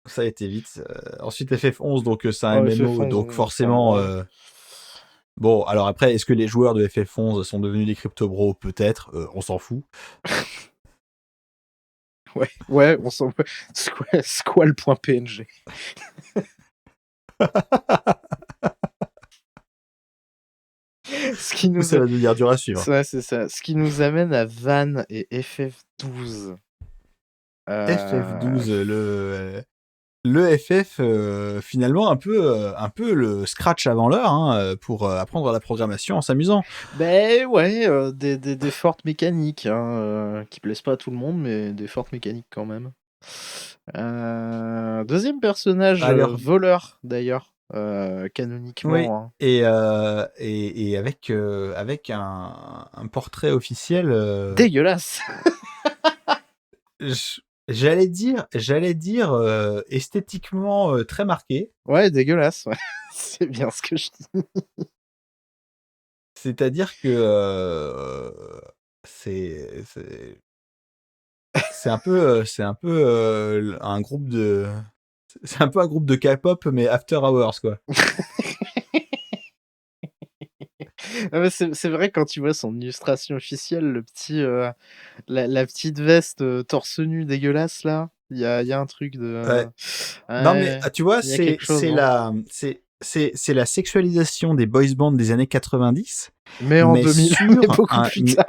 [SPEAKER 2] Ça a été vite. Ensuite, FF11, donc c'est un
[SPEAKER 3] Oh,
[SPEAKER 2] MMO,
[SPEAKER 3] FF11,
[SPEAKER 2] donc
[SPEAKER 3] on
[SPEAKER 2] forcément.
[SPEAKER 3] s'en branle.
[SPEAKER 2] Bon, alors après, est-ce que les joueurs de FF11 sont devenus des crypto bros? Peut-être, on s'en fout.
[SPEAKER 3] Ouais, on s'en Squall.png. Ce qui nous
[SPEAKER 2] Ça va devenir dur à suivre.
[SPEAKER 3] Ouais, c'est ça. Ce qui nous amène à Van et FF12.
[SPEAKER 2] FF12, le FF, finalement un peu le scratch avant l'heure, hein, pour apprendre la programmation en s'amusant.
[SPEAKER 3] Ben ouais, des fortes mécaniques, hein, qui plaisent pas à tout le monde, mais des fortes mécaniques quand même. Deuxième personnage,
[SPEAKER 2] Alors,
[SPEAKER 3] voleur d'ailleurs,
[SPEAKER 2] oui,
[SPEAKER 3] canoniquement. Hein.
[SPEAKER 2] et avec un portrait officiel.
[SPEAKER 3] Dégueulasse.
[SPEAKER 2] J'allais dire esthétiquement très marqué.
[SPEAKER 3] Ouais, dégueulasse. Ouais. C'est bien ce que je dis.
[SPEAKER 2] C'est-à-dire que c'est un peu un groupe de K-pop mais after hours quoi.
[SPEAKER 3] Ah mais c'est vrai quand tu vois son illustration officielle, le petit, la petite veste torse nu dégueulasse là, il y a un truc de.
[SPEAKER 2] Ouais. Non mais tu vois,
[SPEAKER 3] il y a quelque chose.
[SPEAKER 2] c'est la sexualisation des boys bands des années 90,
[SPEAKER 3] mais en 2000, mais beaucoup plus tard.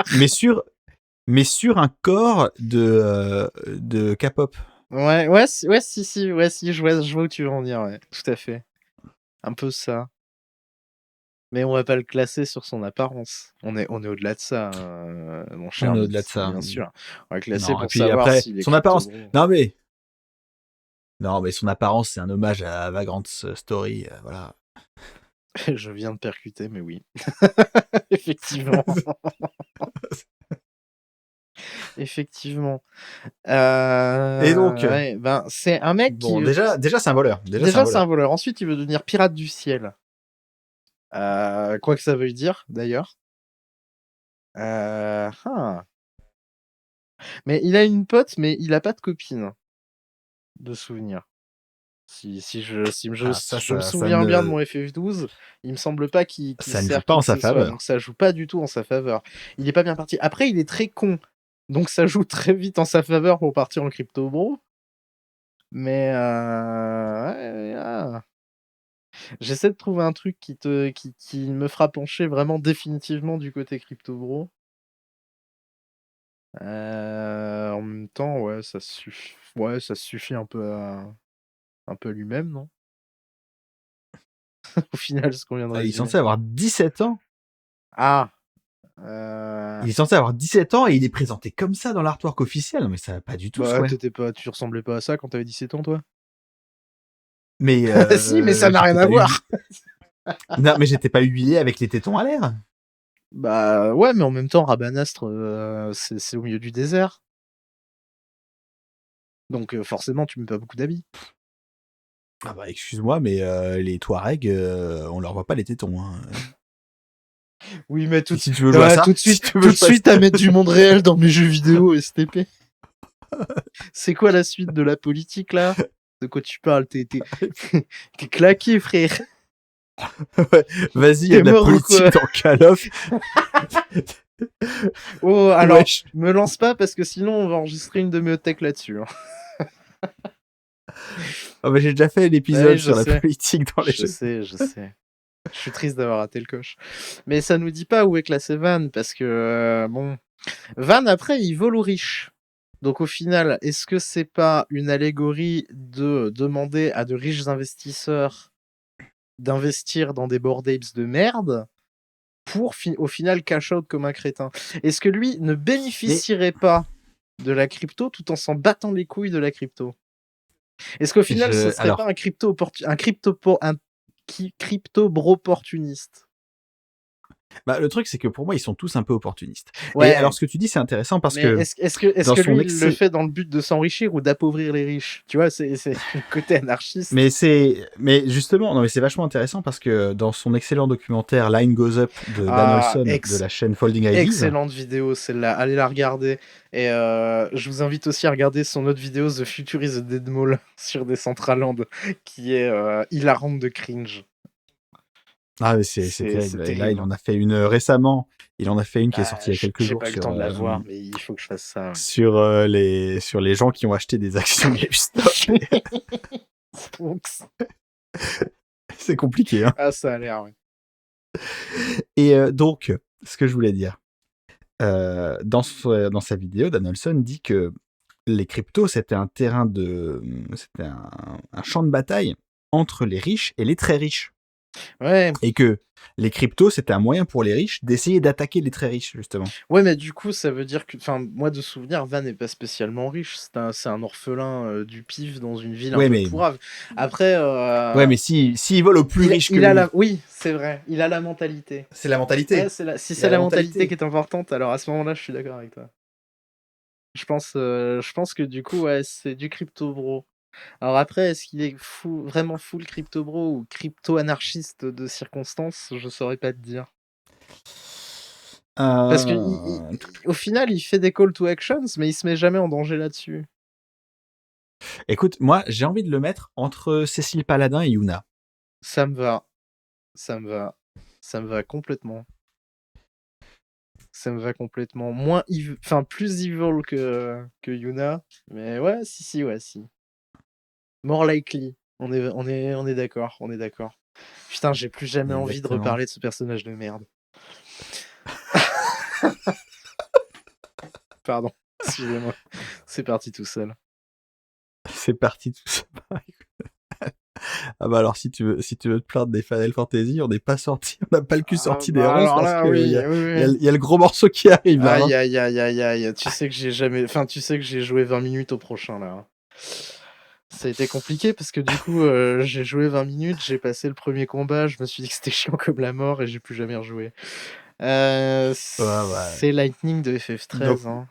[SPEAKER 2] mais sur un corps de K-pop.
[SPEAKER 3] Ouais, si, je vois où tu veux en venir, ouais, tout à fait. Un peu ça. Mais on va pas le classer sur son apparence. On est au-delà de ça, mon cher.
[SPEAKER 2] On est
[SPEAKER 3] Mix,
[SPEAKER 2] au-delà de ça.
[SPEAKER 3] bien sûr. On va le classer
[SPEAKER 2] Non, et
[SPEAKER 3] pour
[SPEAKER 2] puis
[SPEAKER 3] savoir
[SPEAKER 2] après,
[SPEAKER 3] s'il est
[SPEAKER 2] son apparence.
[SPEAKER 3] crypto-bro.
[SPEAKER 2] Non, mais son apparence, c'est un hommage à Vagrant's Story, voilà.
[SPEAKER 3] Je viens de percuter, mais oui. Effectivement. Effectivement.
[SPEAKER 2] Et donc,
[SPEAKER 3] ouais, ben, c'est un mec
[SPEAKER 2] bon,
[SPEAKER 3] qui.
[SPEAKER 2] déjà, c'est un voleur.
[SPEAKER 3] Déjà, c'est un voleur. Ensuite, il veut devenir pirate du ciel. Quoi que ça veuille dire, d'ailleurs. Ah. Mais il a une pote, mais il a pas de copine. De souvenir. Si je me souviens bien de mon FF12, il me semble pas qu'il
[SPEAKER 2] ça ne
[SPEAKER 3] sert
[SPEAKER 2] joue pas
[SPEAKER 3] qui
[SPEAKER 2] en
[SPEAKER 3] que
[SPEAKER 2] sa
[SPEAKER 3] ce soit,
[SPEAKER 2] faveur.
[SPEAKER 3] donc ça joue pas du tout en sa faveur. Il est pas bien parti. Après, il est très con, donc ça joue très vite en sa faveur pour partir en crypto bro. Mais ouais, ah. J'essaie de trouver un truc qui me fera pencher vraiment définitivement du côté crypto bro. En même temps, ouais, ça suffit un peu à lui-même, non? Au final, ce qu'on vient de
[SPEAKER 2] Il est
[SPEAKER 3] résumer.
[SPEAKER 2] censé avoir 17 ans.
[SPEAKER 3] Ah!
[SPEAKER 2] Il est censé avoir 17 ans et il est présenté comme ça dans l'artwork officiel. Non, mais ça va pas du tout,
[SPEAKER 3] Bah,
[SPEAKER 2] ouais.
[SPEAKER 3] tu ressemblais pas à ça quand t'avais 17 ans, toi?
[SPEAKER 2] Mais
[SPEAKER 3] Si, mais ça n'a rien
[SPEAKER 2] j'étais
[SPEAKER 3] à
[SPEAKER 2] pas
[SPEAKER 3] voir!
[SPEAKER 2] Non, mais j'étais pas huilé avec les tétons à l'air.
[SPEAKER 3] Bah, ouais, mais en même temps, Rabanastre, c'est au milieu du désert. Donc forcément, tu mets pas beaucoup d'habits.
[SPEAKER 2] Ah bah, excuse-moi, mais les Touaregs, on leur voit pas les tétons, hein.
[SPEAKER 3] Oui, mais tout
[SPEAKER 2] Si tu veux jouer à ça,
[SPEAKER 3] tout de suite à mettre du monde réel dans mes jeux vidéo STP. C'est quoi la suite de la politique, là? De quoi tu parles? T'es claqué, frère!
[SPEAKER 2] Ouais, vas-y, il y a de la politique dans Call of.
[SPEAKER 3] Oh, alors,
[SPEAKER 2] Wesh.
[SPEAKER 3] me lance pas, parce que sinon, on va enregistrer une demi-tech là-dessus. Hein.
[SPEAKER 2] Ah bah, j'ai déjà fait l'épisode
[SPEAKER 3] Ouais,
[SPEAKER 2] sur
[SPEAKER 3] je sais.
[SPEAKER 2] la politique dans les
[SPEAKER 3] Je
[SPEAKER 2] jeux.
[SPEAKER 3] sais. Je suis triste d'avoir raté le coche. Mais ça nous dit pas où est classé Van, parce que, bon... Van, après, il vole aux riches. Donc au final, est-ce que c'est pas une allégorie de demander à de riches investisseurs d'investir dans des bored apes de merde pour au final cash out comme un crétin? Est-ce que lui ne
[SPEAKER 2] Mais
[SPEAKER 3] bénéficierait pas de la crypto tout en s'en battant les couilles de la crypto? Est-ce qu'au final, ce serait pas
[SPEAKER 2] alors,
[SPEAKER 3] un crypto opportuniste?
[SPEAKER 2] bah, le truc, c'est que pour moi, ils sont tous un peu opportunistes. Et
[SPEAKER 3] Ouais,
[SPEAKER 2] alors, ce que tu dis, c'est intéressant parce
[SPEAKER 3] mais
[SPEAKER 2] que
[SPEAKER 3] est-ce
[SPEAKER 2] dans
[SPEAKER 3] que
[SPEAKER 2] son
[SPEAKER 3] lui, il le
[SPEAKER 2] excès,
[SPEAKER 3] fait dans le but de s'enrichir ou d'appauvrir les riches? Tu vois, c'est le côté anarchiste.
[SPEAKER 2] mais justement, non, mais c'est vachement intéressant parce que dans son excellent documentaire Line Goes Up de Dan
[SPEAKER 3] Ah,
[SPEAKER 2] Olson de la chaîne Folding Ideas,
[SPEAKER 3] excellente vidéo, celle-là. Allez la regarder. Et je vous invite aussi à regarder son autre vidéo, The Future is a Dead Mall, sur Decentraland, qui est hilarante de cringe.
[SPEAKER 2] ah, mais c'est
[SPEAKER 3] C'est
[SPEAKER 2] terrible. Et là, il
[SPEAKER 3] terrible.
[SPEAKER 2] en a fait une récemment. Il en a fait une qui est
[SPEAKER 3] Ah,
[SPEAKER 2] sortie il y a quelques
[SPEAKER 3] j'ai
[SPEAKER 2] jours
[SPEAKER 3] pas eu le temps de la voir, mais il faut que je fasse ça.
[SPEAKER 2] sur les gens qui ont acheté des actions GameStop.
[SPEAKER 3] Oups.
[SPEAKER 2] C'est compliqué, hein.
[SPEAKER 3] Ah, ça a l'air, ouais.
[SPEAKER 2] Et donc, ce que je voulais dire, dans sa vidéo, Dan Olson dit que les cryptos, c'était un champ de bataille entre les riches et les très riches.
[SPEAKER 3] Ouais.
[SPEAKER 2] Et que les cryptos, c'était un moyen pour les riches d'essayer d'attaquer les très riches, justement.
[SPEAKER 3] Ouais, mais du coup, ça veut dire que, enfin, moi de souvenir, Van n'est pas spécialement riche. C'est un orphelin du pif dans une ville un
[SPEAKER 2] Ouais,
[SPEAKER 3] peu
[SPEAKER 2] mais
[SPEAKER 3] pourrave. Après,
[SPEAKER 2] ouais, mais s'il vole au plus riche que
[SPEAKER 3] il a
[SPEAKER 2] lui,
[SPEAKER 3] oui, c'est vrai, il a la mentalité.
[SPEAKER 2] c'est la mentalité.
[SPEAKER 3] Ouais, si
[SPEAKER 2] Il
[SPEAKER 3] c'est
[SPEAKER 2] a
[SPEAKER 3] la
[SPEAKER 2] la
[SPEAKER 3] mentalité
[SPEAKER 2] mentalité.
[SPEAKER 3] qui est importante, alors à ce moment-là, je suis d'accord avec toi. Je pense que du coup, ouais, c'est du crypto bro. Alors après, est-ce qu'il est vraiment full crypto bro ou crypto anarchiste de circonstance? Je saurais pas te dire. Parce que au final, il fait des call to actions, mais il se met jamais en danger là-dessus.
[SPEAKER 2] Écoute, moi, j'ai envie de le mettre entre Cécile Paladin et Yuna.
[SPEAKER 3] Ça me va, ça me va, ça me va complètement. Ça me va complètement. Enfin, plus evil que Yuna, mais ouais, ouais, si. More likely. On est d'accord, on est d'accord. Putain, j'ai plus jamais envie de
[SPEAKER 2] Exactement.
[SPEAKER 3] reparler de ce personnage de merde. Pardon, excusez-moi. C'est parti tout seul.
[SPEAKER 2] C'est parti tout ça. Ah bah alors si tu veux te plaindre des Final Fantasy, on n'est pas sorti, on n'a pas le cul sorti des 11
[SPEAKER 3] alors
[SPEAKER 2] parce
[SPEAKER 3] là,
[SPEAKER 2] que
[SPEAKER 3] oui,
[SPEAKER 2] il y
[SPEAKER 3] oui.
[SPEAKER 2] a le gros morceau qui arrive là.
[SPEAKER 3] Aïe, aïe, aïe, aïe, aïe. Tu sais que j'ai jamais. Enfin, tu sais que j'ai joué 20 minutes au prochain là. Ça a été compliqué parce que du coup, j'ai joué 20 minutes, j'ai passé le premier combat, je me suis dit que c'était chiant comme la mort et j'ai plus jamais rejoué.
[SPEAKER 2] Ouais.
[SPEAKER 3] C'est Lightning de FF13.
[SPEAKER 2] Donc,
[SPEAKER 3] Hein.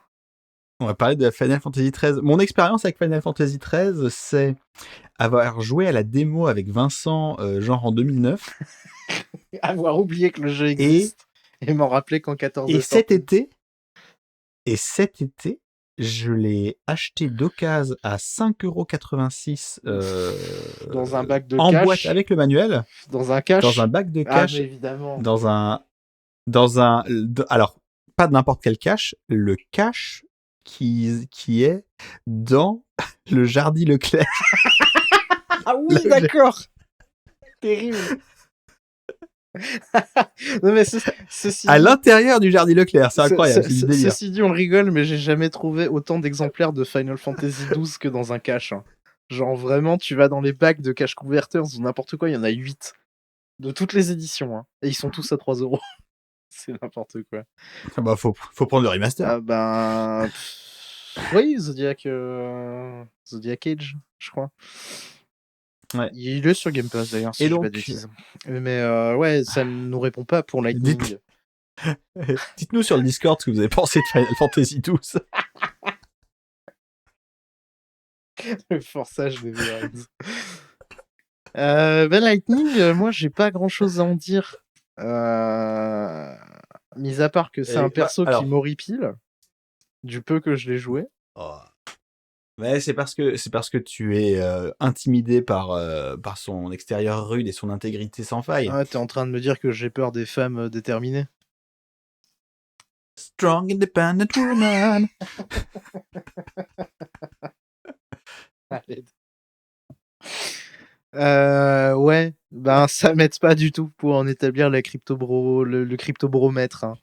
[SPEAKER 2] on va parler de Final Fantasy XIII. Mon expérience avec Final Fantasy XIII, c'est avoir joué à la démo avec Vincent, genre en 2009.
[SPEAKER 3] Avoir oublié que le jeu existe et m'en rappeler qu'en 14
[SPEAKER 2] et cet été, je l'ai acheté d'occasion à 5,86 €
[SPEAKER 3] dans un bac de
[SPEAKER 2] en
[SPEAKER 3] cash.
[SPEAKER 2] boîte avec le manuel.
[SPEAKER 3] Dans un cash.
[SPEAKER 2] Dans un bac de cash.
[SPEAKER 3] Ah, mais évidemment.
[SPEAKER 2] Alors, pas n'importe quel cache, le cache qui est dans le Jardy Leclerc.
[SPEAKER 3] Ah oui, d'accord. Terrible. Non mais
[SPEAKER 2] à l'intérieur du Jardy Leclerc, c'est incroyable, c'est du délire.
[SPEAKER 3] Ceci dit, on rigole, mais j'ai jamais trouvé autant d'exemplaires de Final Fantasy XII que dans un cache. Hein. Genre vraiment, tu vas dans les bacs de cache converters ou n'importe quoi, il y en a 8. De toutes les éditions. Hein. Et ils sont tous à 3 €. C'est n'importe quoi.
[SPEAKER 2] Ah bah faut prendre le remaster.
[SPEAKER 3] Ah ben... Oui, Zodiac Age, je crois.
[SPEAKER 2] Ouais.
[SPEAKER 3] Il est sur Game Pass d'ailleurs, si je dis pas de bêtises. Mais ouais, ça ne nous répond pas pour Lightning.
[SPEAKER 2] Dites-nous sur le Discord ce que vous avez pensé de Final Fantasy XII.
[SPEAKER 3] Le forçage des violence. Lightning, moi j'ai pas grand chose à en dire. Mis à part que c'est un perso qui m'horripile, du peu que je l'ai joué.
[SPEAKER 2] Oh. Mais c'est parce que tu es intimidé par son extérieur rude et son intégrité sans faille.
[SPEAKER 3] Ah, t'es en train de me dire que j'ai peur des femmes déterminées.
[SPEAKER 2] Strong independent woman.
[SPEAKER 3] Ouais, Ben, ça m'aide pas du tout pour en établir le cryptobromètre. Hein.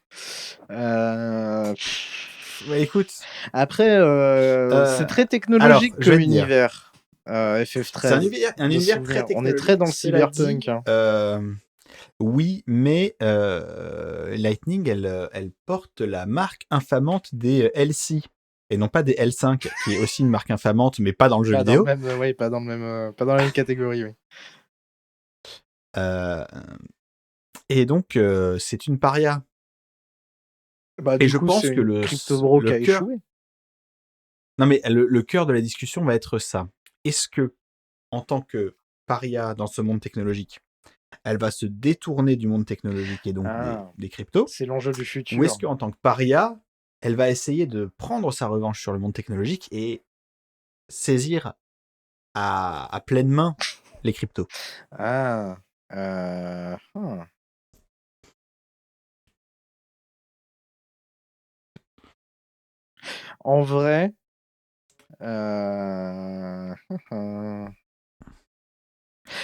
[SPEAKER 2] Bah, écoute,
[SPEAKER 3] Après, c'est très
[SPEAKER 2] alors,
[SPEAKER 3] technologique
[SPEAKER 2] je
[SPEAKER 3] comme
[SPEAKER 2] vais te dire,
[SPEAKER 3] univers,
[SPEAKER 2] c'est un
[SPEAKER 3] FF13,
[SPEAKER 2] univers
[SPEAKER 3] de
[SPEAKER 2] très
[SPEAKER 3] souvenir. On est très
[SPEAKER 2] technologique,
[SPEAKER 3] dans le
[SPEAKER 2] cela
[SPEAKER 3] cyberpunk.
[SPEAKER 2] dit,
[SPEAKER 3] Hein.
[SPEAKER 2] oui, mais Lightning, elle porte la marque infamante des LC, et non pas des L5, qui est aussi une marque infamante, mais pas dans le jeu
[SPEAKER 3] Pas dans le
[SPEAKER 2] vidéo.
[SPEAKER 3] même, oui, pas dans la même catégorie, oui.
[SPEAKER 2] Euh, et donc, c'est une paria.
[SPEAKER 3] Bah,
[SPEAKER 2] Et
[SPEAKER 3] du
[SPEAKER 2] je
[SPEAKER 3] coup, c'est
[SPEAKER 2] pense que
[SPEAKER 3] une crypto-bro qui
[SPEAKER 2] le
[SPEAKER 3] a
[SPEAKER 2] cœur...
[SPEAKER 3] échoué.
[SPEAKER 2] Non, mais le cœur de la discussion va être ça. Est-ce que, en tant que paria dans ce monde technologique, elle va se détourner du monde technologique et donc
[SPEAKER 3] Ah,
[SPEAKER 2] des cryptos,
[SPEAKER 3] c'est l'enjeu du
[SPEAKER 2] ou
[SPEAKER 3] futur.
[SPEAKER 2] est-ce qu'en tant que paria, elle va essayer de prendre sa revanche sur le monde technologique et saisir à pleine main les cryptos?
[SPEAKER 3] Ah, En vrai, euh,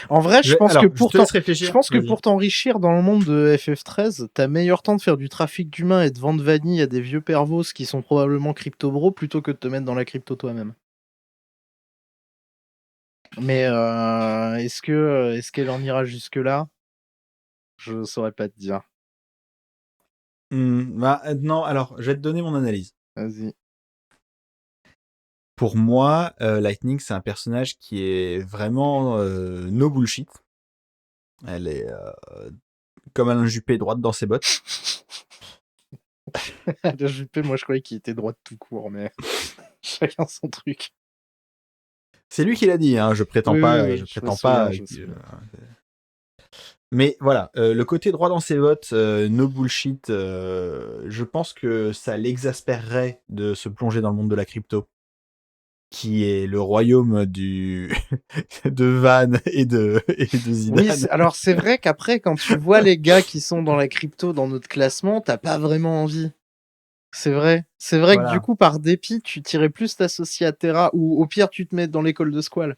[SPEAKER 3] en vrai, je pense que
[SPEAKER 2] Alors, je te laisse
[SPEAKER 3] je
[SPEAKER 2] réfléchir.
[SPEAKER 3] pense que
[SPEAKER 2] Vas-y.
[SPEAKER 3] pour t'enrichir dans le monde de FF13, t'as meilleur temps de faire du trafic d'humains et de vendre vanille à des vieux pervos qui sont probablement crypto-bros plutôt que de te mettre dans la crypto toi-même. Mais est-ce qu'elle en ira jusque-là? Je saurais pas te dire.
[SPEAKER 2] Bah, non, alors, je vais te donner mon analyse.
[SPEAKER 3] Vas-y.
[SPEAKER 2] Pour moi, Lightning, c'est un personnage qui est vraiment no bullshit. Elle est comme Alain Juppé, droite dans ses bottes.
[SPEAKER 3] Le Juppé, moi je croyais qu'il était droit de tout court, mais chacun son truc.
[SPEAKER 2] C'est lui qui l'a dit, hein, je prétends
[SPEAKER 3] Oui,
[SPEAKER 2] pas,
[SPEAKER 3] oui,
[SPEAKER 2] je
[SPEAKER 3] oui, je me
[SPEAKER 2] prétends
[SPEAKER 3] souviens,
[SPEAKER 2] pas.
[SPEAKER 3] je me souviens.
[SPEAKER 2] Mais voilà, le côté droit dans ses bottes, no bullshit, je pense que ça l'exaspérerait de se plonger dans le monde de la crypto, qui est le royaume du de Van et de Zidane.
[SPEAKER 3] Oui, alors c'est vrai qu'après, quand tu vois les gars qui sont dans la crypto dans notre classement, t'as pas vraiment envie. C'est vrai. C'est vrai que du
[SPEAKER 2] Voilà.
[SPEAKER 3] coup, par dépit, tu t'irais plus t'associer à Terra, ou au pire, tu te mets dans l'école de Squall.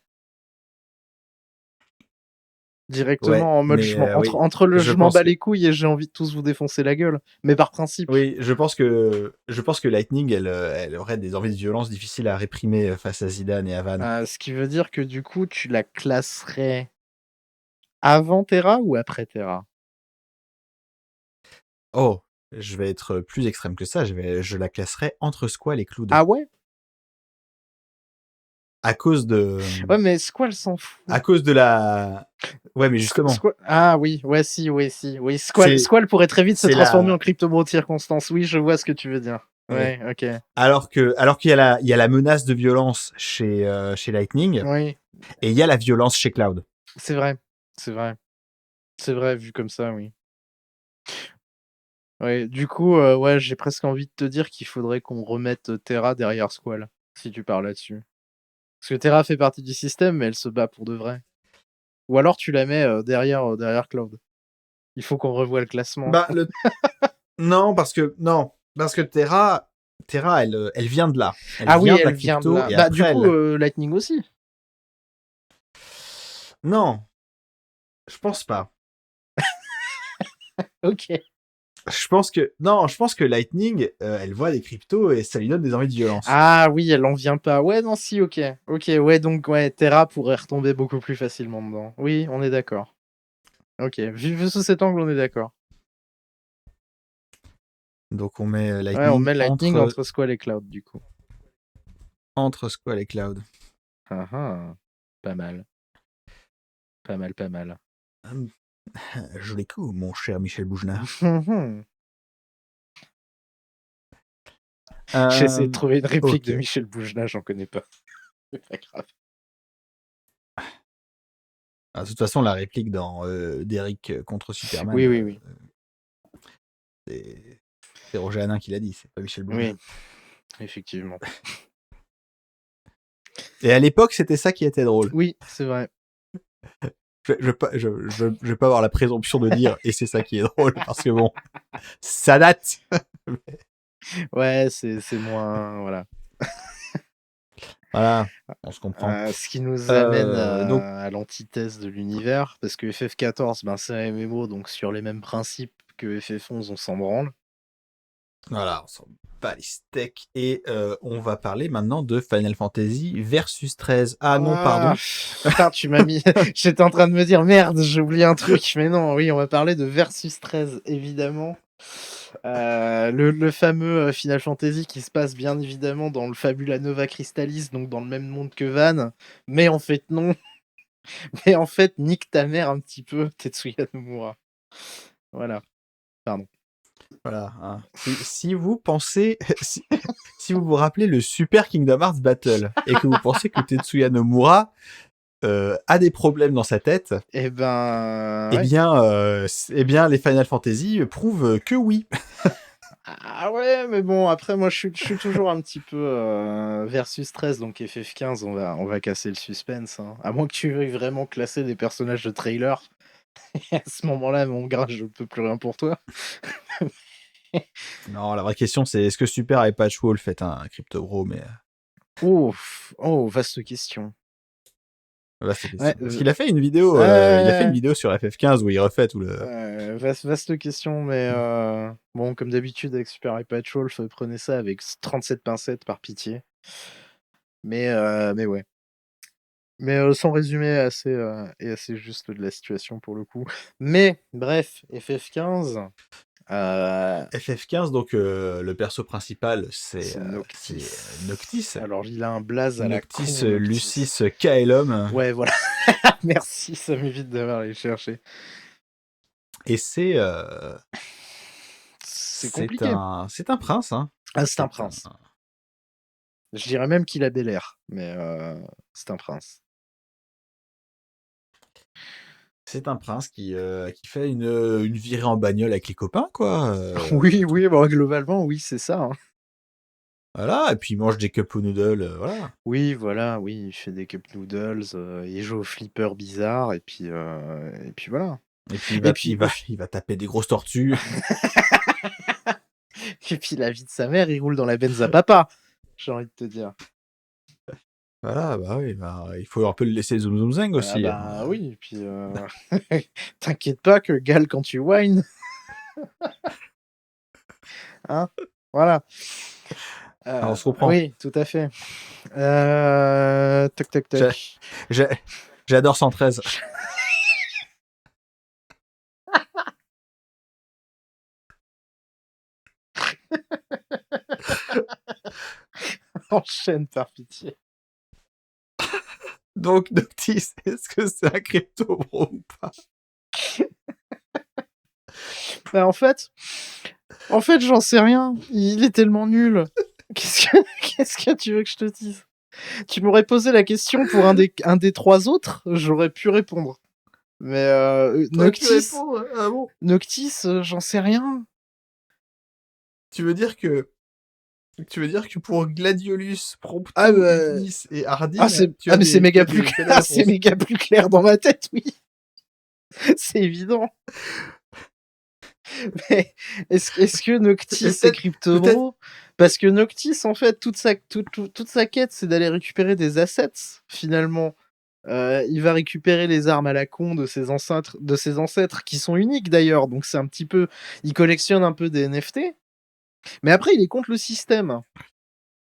[SPEAKER 2] Ouais,
[SPEAKER 3] Directement en mode
[SPEAKER 2] mais oui,
[SPEAKER 3] entre le
[SPEAKER 2] je
[SPEAKER 3] je m'en
[SPEAKER 2] pense
[SPEAKER 3] bats
[SPEAKER 2] que
[SPEAKER 3] les couilles et j'ai envie de tous vous défoncer la gueule. Mais par principe.
[SPEAKER 2] oui, je pense que Lightning, elle aurait des envies de violence difficiles à réprimer face à Zidane et à Van.
[SPEAKER 3] Ce qui veut dire que du coup, tu la classerais avant Terra ou après Terra?
[SPEAKER 2] Oh, je vais être plus extrême que ça, je la classerais entre Squall et Cloud.
[SPEAKER 3] Ah ouais?
[SPEAKER 2] À cause de
[SPEAKER 3] Ouais, mais Squall s'en fout.
[SPEAKER 2] à cause de la ouais, mais justement,
[SPEAKER 3] Ah oui, ouais, si, oui, si. Oui,
[SPEAKER 2] c'est
[SPEAKER 3] Squall pourrait très vite se
[SPEAKER 2] c'est
[SPEAKER 3] transformer en
[SPEAKER 2] la
[SPEAKER 3] crypto-bro de circonstance. Oui, je vois ce que tu veux dire.
[SPEAKER 2] oui.
[SPEAKER 3] Ouais, ok.
[SPEAKER 2] Alors qu'il y a la menace de violence chez Lightning
[SPEAKER 3] Oui,
[SPEAKER 2] et il y a la violence chez Cloud.
[SPEAKER 3] c'est vrai. C'est vrai. C'est vrai, vu comme ça, oui. Ouais, du coup, ouais, j'ai presque envie de te dire qu'il faudrait qu'on remette Terra derrière Squall, si tu parles là-dessus. Parce que Terra fait partie du système, mais elle se bat pour de vrai. Ou alors tu la mets derrière Cloud. Il faut qu'on revoie le classement.
[SPEAKER 2] Bah non parce que Terra elle vient de là. Elle
[SPEAKER 3] Ah oui,
[SPEAKER 2] vient de la
[SPEAKER 3] elle vient de
[SPEAKER 2] crypto
[SPEAKER 3] là.
[SPEAKER 2] et
[SPEAKER 3] Bah du
[SPEAKER 2] après
[SPEAKER 3] coup,
[SPEAKER 2] elle
[SPEAKER 3] Lightning aussi.
[SPEAKER 2] non, je pense pas.
[SPEAKER 3] Ok.
[SPEAKER 2] Je pense que Lightning elle voit des cryptos et ça lui donne des envies de violence.
[SPEAKER 3] Ah oui, elle en vient pas. Ouais, non, si, ok. Ok, ouais, donc ouais, Terra pourrait retomber beaucoup plus facilement dedans. Oui, on est d'accord. Ok, vu sous cet angle, on est d'accord.
[SPEAKER 2] Donc on met
[SPEAKER 3] Ouais, on
[SPEAKER 2] Lightning
[SPEAKER 3] met Lightning entre Squall et Cloud, du coup.
[SPEAKER 2] entre Squall et Cloud.
[SPEAKER 3] Ah ah, pas mal. Pas mal, pas mal.
[SPEAKER 2] Joli coup, mon cher Michel Bougenat.
[SPEAKER 3] J'ai essayé de trouver une réplique de
[SPEAKER 2] Ok.
[SPEAKER 3] Michel Bougenat, j'en connais pas. C'est pas grave.
[SPEAKER 2] De toute façon, la réplique dans d'Eric contre Superman,
[SPEAKER 3] Oui, oui, oui.
[SPEAKER 2] c'est Roger Hanin qui l'a dit, c'est pas Michel Bougenat.
[SPEAKER 3] Oui, effectivement.
[SPEAKER 2] Et à l'époque, c'était ça qui était drôle.
[SPEAKER 3] Oui, c'est vrai.
[SPEAKER 2] Je vais pas avoir la présomption de dire et c'est ça qui est drôle parce que bon, ça date.
[SPEAKER 3] Ouais, c'est moins. Voilà.
[SPEAKER 2] Voilà, on se comprend.
[SPEAKER 3] Ce qui nous amène
[SPEAKER 2] Donc
[SPEAKER 3] à l'antithèse de l'univers, parce que FF14, ben, c'est un MMO, donc sur les mêmes principes que FF11, on s'en branle.
[SPEAKER 2] voilà, on s'en bat les steaks et on va parler maintenant de Final Fantasy Versus 13. Ah non, pardon.
[SPEAKER 3] Putain, tu m'as mis. J'étais en train de me dire merde, j'ai oublié un truc, mais non, oui, on va parler de Versus 13, évidemment. Le fameux Final Fantasy qui se passe bien évidemment dans le Fabula Nova Crystallis, donc dans le même monde que Van, mais en fait non. Mais en fait, nique ta mère un petit peu, Tetsuya Nomura. Voilà, pardon.
[SPEAKER 2] Voilà. Hein. Si vous pensez, si vous vous rappelez le Super Kingdom Hearts Battle et que vous pensez que Tetsuya Nomura a des problèmes dans sa tête,
[SPEAKER 3] Eh ben.
[SPEAKER 2] eh
[SPEAKER 3] Ouais.
[SPEAKER 2] bien, les Final Fantasy prouvent que oui.
[SPEAKER 3] Ah ouais, mais bon, après, moi, je suis toujours un petit peu versus 13, donc FF15, on va casser le suspense. Hein. À moins que tu veuilles vraiment classer des personnages de trailer. Et à ce moment-là, mon gars, je peux plus rien pour toi.
[SPEAKER 2] Non, la vraie question c'est est-ce que Super et Patch Wolf est un crypto bro, mais
[SPEAKER 3] Oh, vaste question.
[SPEAKER 2] vaste question.
[SPEAKER 3] Ouais,
[SPEAKER 2] Parce qu'il a fait une vidéo, il a fait une vidéo sur FF15 où il refait tout le.
[SPEAKER 3] vaste question, mais bon, comme d'habitude avec Super High Patrol, prenez ça avec 37 pincettes par pitié. Mais ouais. Mais son résumé est assez juste de la situation pour le coup. Mais bref, FF15,
[SPEAKER 2] FF15, donc le perso principal c'est
[SPEAKER 3] c'est Noctis.
[SPEAKER 2] Noctis.
[SPEAKER 3] Alors il a un blaze à la con.
[SPEAKER 2] Noctis, Lucis, Kaelum.
[SPEAKER 3] Ouais, voilà. Merci, ça m'évite d'avoir à les chercher.
[SPEAKER 2] Et c'est
[SPEAKER 3] compliqué.
[SPEAKER 2] c'est un prince, hein.
[SPEAKER 3] Ah, c'est un prince. Je dirais même qu'il a bel air, mais c'est un prince.
[SPEAKER 2] C'est un prince qui fait une virée en bagnole avec les copains, quoi.
[SPEAKER 3] Oui, bon, globalement, oui, c'est ça. Hein.
[SPEAKER 2] Voilà, et puis il mange des cup noodles, voilà.
[SPEAKER 3] Oui, voilà, oui, il fait des cup noodles, il joue au flipper bizarre, et puis voilà.
[SPEAKER 2] Et puis il va taper des grosses tortues.
[SPEAKER 3] Et puis la vie de sa mère, il roule dans la Benz à papa, j'ai envie de te dire.
[SPEAKER 2] Voilà, bah oui, il faut un peu le laisser zoom zoom zing aussi.
[SPEAKER 3] Ah bah oui, et puis t'inquiète pas que Gal quand tu whines. Hein, voilà.
[SPEAKER 2] On se comprend.
[SPEAKER 3] Oui, tout à fait. Toc toc toc.
[SPEAKER 2] J'adore 113.
[SPEAKER 3] Enchaîne par pitié.
[SPEAKER 2] Donc Noctis, est-ce que c'est un crypto bro ou pas?
[SPEAKER 3] Bah en fait, j'en sais rien. Il est tellement nul. Qu'est-ce que tu veux que je te dise? Tu m'aurais posé la question pour un des trois autres, j'aurais pu répondre. Mais Noctis,
[SPEAKER 2] Ah bon?
[SPEAKER 3] Noctis, j'en sais rien.
[SPEAKER 2] Tu veux dire que pour Gladiolus, Prompto, Ignis et Ardyn,
[SPEAKER 3] mais c'est méga plus clair. C'est méga plus clair dans ma tête, oui. C'est évident. Mais est-ce que Noctis est crypto-bro? Parce que Noctis, en fait, toute sa quête, c'est d'aller récupérer des assets, finalement. Il va récupérer les armes à la con de ses ancêtres qui sont uniques d'ailleurs, donc c'est un petit peu... Il collectionne un peu des NFT, mais après il est contre le système,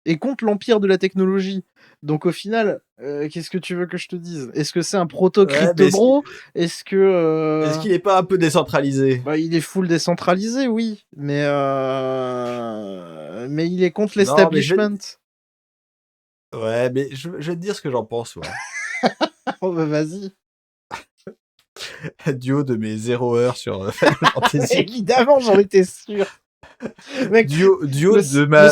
[SPEAKER 3] et contre l'empire de la technologie. Donc au final, qu'est-ce que tu veux que je te dise? Est-ce que c'est un proto-crypto-bro? Est-ce
[SPEAKER 2] qu'il est pas un peu décentralisé?
[SPEAKER 3] Bah, il est full décentralisé, oui, mais il est contre l'establishment.
[SPEAKER 2] Ouais, mais je vais te dire ce que j'en pense, moi.
[SPEAKER 3] Oh bah vas-y.
[SPEAKER 2] Du haut de mes 0 heures sur Final Fantasy.
[SPEAKER 3] Évidemment, j'en étais sûr. Mec,
[SPEAKER 2] du haut de ma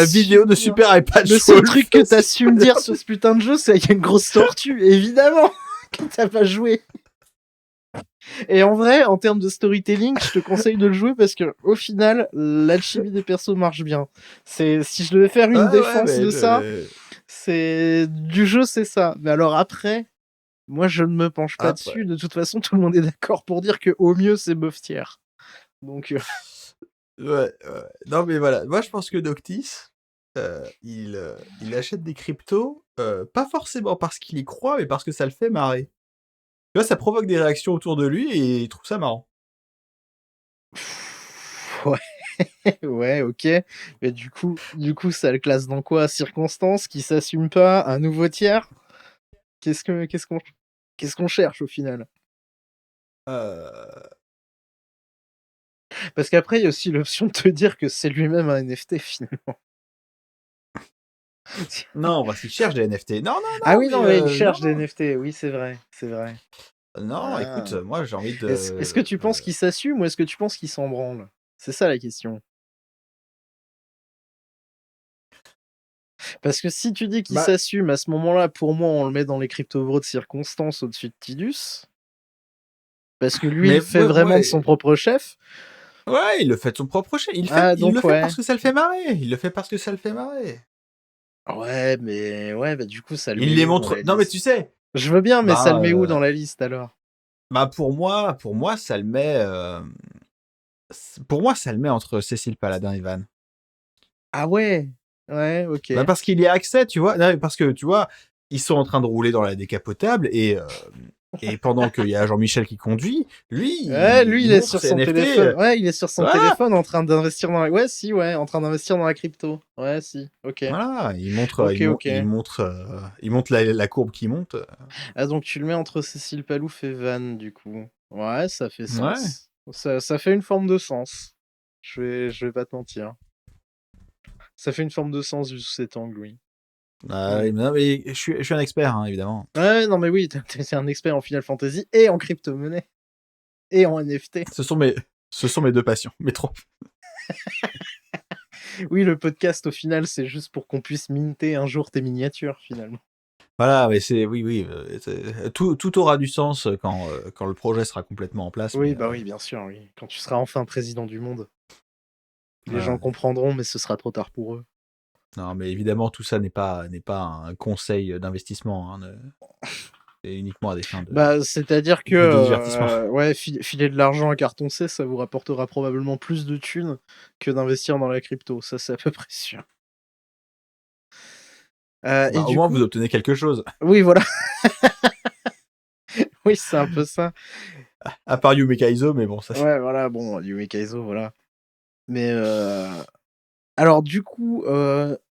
[SPEAKER 2] vidéo de Super iPad.
[SPEAKER 3] Le seul truc que t'as su me dire sur ce putain de jeu, c'est qu'il y a une grosse tortue, évidemment, que t'as pas joué. Et en vrai, en termes de storytelling, je te conseille de le jouer parce que au final, l'alchimie des persos marche bien. Si je devais faire une défense de ça, c'est du jeu, c'est ça. Mais alors après, moi je ne me penche pas dessus. De toute façon, tout le monde est d'accord pour dire que au mieux c'est bof tiers. Donc
[SPEAKER 2] ouais. Non mais voilà, moi je pense que Noctis, il achète des cryptos, pas forcément parce qu'il y croit, mais parce que ça le fait marrer. Tu vois, ça provoque des réactions autour de lui et il trouve ça marrant.
[SPEAKER 3] Ouais, ouais, OK. Mais du coup, ça le classe dans quoi? Circonstance, qui s'assume pas, un nouveau tiers? Qu'est-ce qu'on cherche au final?
[SPEAKER 2] Heu,
[SPEAKER 3] Parce qu'après, il y a aussi l'option de te dire que c'est lui-même un NFT finalement.
[SPEAKER 2] non, parce qu'il cherche des NFT. Non, non,
[SPEAKER 3] Ah
[SPEAKER 2] non,
[SPEAKER 3] oui,
[SPEAKER 2] mais
[SPEAKER 3] non, mais il
[SPEAKER 2] non,
[SPEAKER 3] cherche des NFT, oui, c'est vrai, c'est vrai.
[SPEAKER 2] non, écoute,
[SPEAKER 3] Ah.
[SPEAKER 2] moi j'ai envie
[SPEAKER 3] Est-ce que
[SPEAKER 2] de,
[SPEAKER 3] tu penses qu'il s'assume ou est-ce que tu penses qu'il s'en branle? C'est ça la question. Parce que si tu dis qu'il
[SPEAKER 2] bah,
[SPEAKER 3] s'assume, à ce moment-là, pour moi, on le met dans les crypto-bros de circonstance au-dessus de Tidus. Parce que lui, il
[SPEAKER 2] mais
[SPEAKER 3] fait vraiment de son propre chef.
[SPEAKER 2] ouais, il le fait de son propre chef.
[SPEAKER 3] Ah,
[SPEAKER 2] Il le
[SPEAKER 3] donc
[SPEAKER 2] fait
[SPEAKER 3] ouais.
[SPEAKER 2] parce que ça le fait marrer. Il le fait parce que ça le fait marrer.
[SPEAKER 3] Ouais, mais ouais, bah du coup, ça le
[SPEAKER 2] Il
[SPEAKER 3] met
[SPEAKER 2] les
[SPEAKER 3] où dans
[SPEAKER 2] montre.
[SPEAKER 3] la
[SPEAKER 2] Non, mais
[SPEAKER 3] liste?
[SPEAKER 2] tu sais,
[SPEAKER 3] Je veux bien, mais ça le
[SPEAKER 2] bah,
[SPEAKER 3] met où dans la liste alors?
[SPEAKER 2] pour moi, ça le met. Pour moi, ça le met entre Cécile Paladin et Van.
[SPEAKER 3] Ah ouais! Ouais, OK.
[SPEAKER 2] Bah parce qu'il y a accès, tu vois. Non, mais parce que tu vois, ils sont en train de rouler dans la décapotable et pendant qu'il y a Jean-Michel qui conduit, lui,
[SPEAKER 3] Ouais, lui,
[SPEAKER 2] il
[SPEAKER 3] il est
[SPEAKER 2] montre
[SPEAKER 3] sur
[SPEAKER 2] ses
[SPEAKER 3] son
[SPEAKER 2] NFT.
[SPEAKER 3] téléphone. Ouais, il est sur son
[SPEAKER 2] Voilà,
[SPEAKER 3] téléphone en train d'investir dans la... Ouais, si, ouais, en train d'investir dans la crypto. Ouais, si, OK.
[SPEAKER 2] voilà,
[SPEAKER 3] OK, OK.
[SPEAKER 2] il montre la courbe qui monte.
[SPEAKER 3] Ah, donc tu le mets entre Cécile Palouf et Van, du coup. Ouais, ça fait
[SPEAKER 2] Ouais.
[SPEAKER 3] sens. Ça fait une forme de sens. Je vais pas te mentir. Ça fait une forme de sens vu sous cet angle, oui.
[SPEAKER 2] Oui,
[SPEAKER 3] Ouais.
[SPEAKER 2] non, mais je suis un expert, hein, évidemment.
[SPEAKER 3] Ouais, non, mais oui, t'es un expert en Final Fantasy et en crypto-monnaie et en NFT.
[SPEAKER 2] Ce sont mes, ce sont mes deux passions, mes trois.
[SPEAKER 3] Oui, le podcast, au final, c'est juste pour qu'on puisse minter un jour tes miniatures, finalement.
[SPEAKER 2] Voilà, mais oui, oui, tout aura du sens quand le projet sera complètement en place,
[SPEAKER 3] Oui,
[SPEAKER 2] mais
[SPEAKER 3] bah oui, bien sûr, oui. Quand tu seras enfin président du monde, les gens
[SPEAKER 2] voilà.
[SPEAKER 3] comprendront, mais ce sera trop tard pour eux.
[SPEAKER 2] Non, mais évidemment, tout ça n'est pas un conseil d'investissement, hein, c'est uniquement à des fins
[SPEAKER 3] Bah, c'est-à-dire que,
[SPEAKER 2] de divertissement.
[SPEAKER 3] ouais, filer de l'argent à carton C, ça vous rapportera probablement plus de thunes que d'investir dans la crypto. Ça, c'est à peu près sûr. Et
[SPEAKER 2] Bah, au
[SPEAKER 3] du
[SPEAKER 2] moins, vous
[SPEAKER 3] coup,
[SPEAKER 2] obtenez quelque chose.
[SPEAKER 3] oui, voilà, oui, c'est un peu ça.
[SPEAKER 2] À part Yume Kaizo, mais bon, ça.
[SPEAKER 3] Ouais, voilà, bon, Yumi Kaizo, voilà. Mais, alors du coup,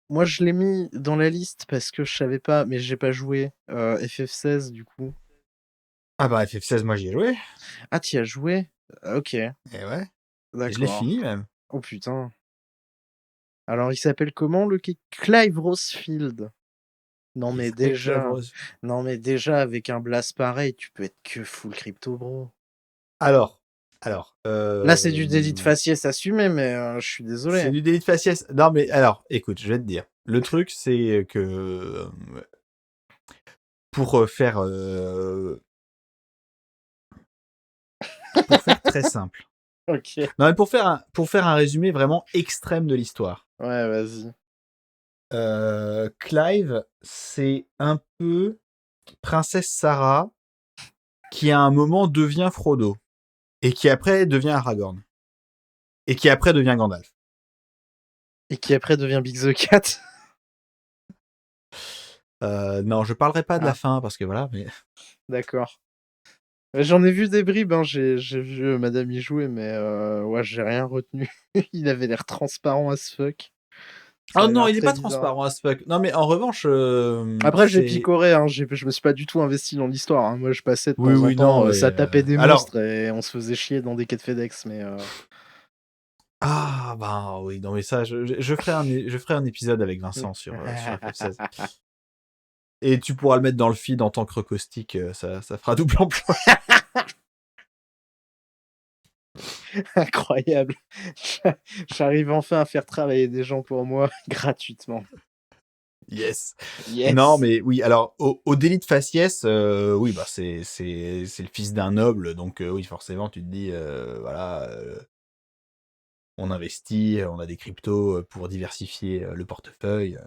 [SPEAKER 3] moi, je l'ai mis dans la liste parce que je savais pas, mais j'ai pas joué, FF16 du coup.
[SPEAKER 2] Ah bah, FF16, moi, j'y ai joué.
[SPEAKER 3] Ah, tu as joué? OK,
[SPEAKER 2] Et ouais. Et je l'ai
[SPEAKER 3] d'accord.
[SPEAKER 2] fini, même.
[SPEAKER 3] Oh putain. Alors il s'appelle comment le Clive Rosefield. Non
[SPEAKER 2] Il
[SPEAKER 3] mais
[SPEAKER 2] s'appelle Clive
[SPEAKER 3] déjà
[SPEAKER 2] Rose.
[SPEAKER 3] non mais déjà avec un blast pareil, tu peux être que full crypto bro.
[SPEAKER 2] Alors, alors,
[SPEAKER 3] Là, c'est du délit de faciès assumé, mais je suis
[SPEAKER 2] c'est
[SPEAKER 3] désolé.
[SPEAKER 2] du délit de faciès. Non, mais alors, écoute, je vais te dire. Le truc, c'est que pour pour faire très simple.
[SPEAKER 3] OK.
[SPEAKER 2] Non, mais pour faire un résumé vraiment extrême de l'histoire.
[SPEAKER 3] Ouais, vas-y.
[SPEAKER 2] Clive, c'est un peu Princesse Sarah qui à un moment devient Frodo et qui après devient Aragorn et qui après devient Gandalf.
[SPEAKER 3] Et qui après devient Big the Cat.
[SPEAKER 2] Non, je parlerai pas de la
[SPEAKER 3] Ah,
[SPEAKER 2] fin parce que voilà, mais
[SPEAKER 3] d'accord. J'en ai vu des bribes, hein, j'ai vu, madame y jouer, mais ouais, j'ai rien retenu. Il avait l'air transparent as fuck. Ça
[SPEAKER 2] oh
[SPEAKER 3] a
[SPEAKER 2] non,
[SPEAKER 3] l'air
[SPEAKER 2] il est
[SPEAKER 3] très
[SPEAKER 2] pas
[SPEAKER 3] bizarre.
[SPEAKER 2] transparent as fuck. Non, mais en revanche,
[SPEAKER 3] Après, j'ai
[SPEAKER 2] c'est
[SPEAKER 3] picoré, hein, je me suis pas du tout investi dans l'histoire, hein. Moi, je passais de
[SPEAKER 2] oui,
[SPEAKER 3] temps en
[SPEAKER 2] oui, non,
[SPEAKER 3] temps,
[SPEAKER 2] mais
[SPEAKER 3] ça tapait des
[SPEAKER 2] alors
[SPEAKER 3] monstres et on se faisait chier dans des quais de FedEx, mais
[SPEAKER 2] ah bah oui, non mais ça, je ferai un épisode avec Vincent sur FF16 et tu pourras le mettre dans le feed en tant que caustique, ça fera double emploi.
[SPEAKER 3] incroyable. J'arrive enfin à faire travailler des gens pour moi gratuitement.
[SPEAKER 2] Yes. Non,
[SPEAKER 3] Yes!
[SPEAKER 2] mais oui, alors au délit de faciès, oui, bah c'est le fils d'un noble, donc oui, forcément, tu te dis, voilà, on investit, on a des cryptos pour diversifier le portefeuille,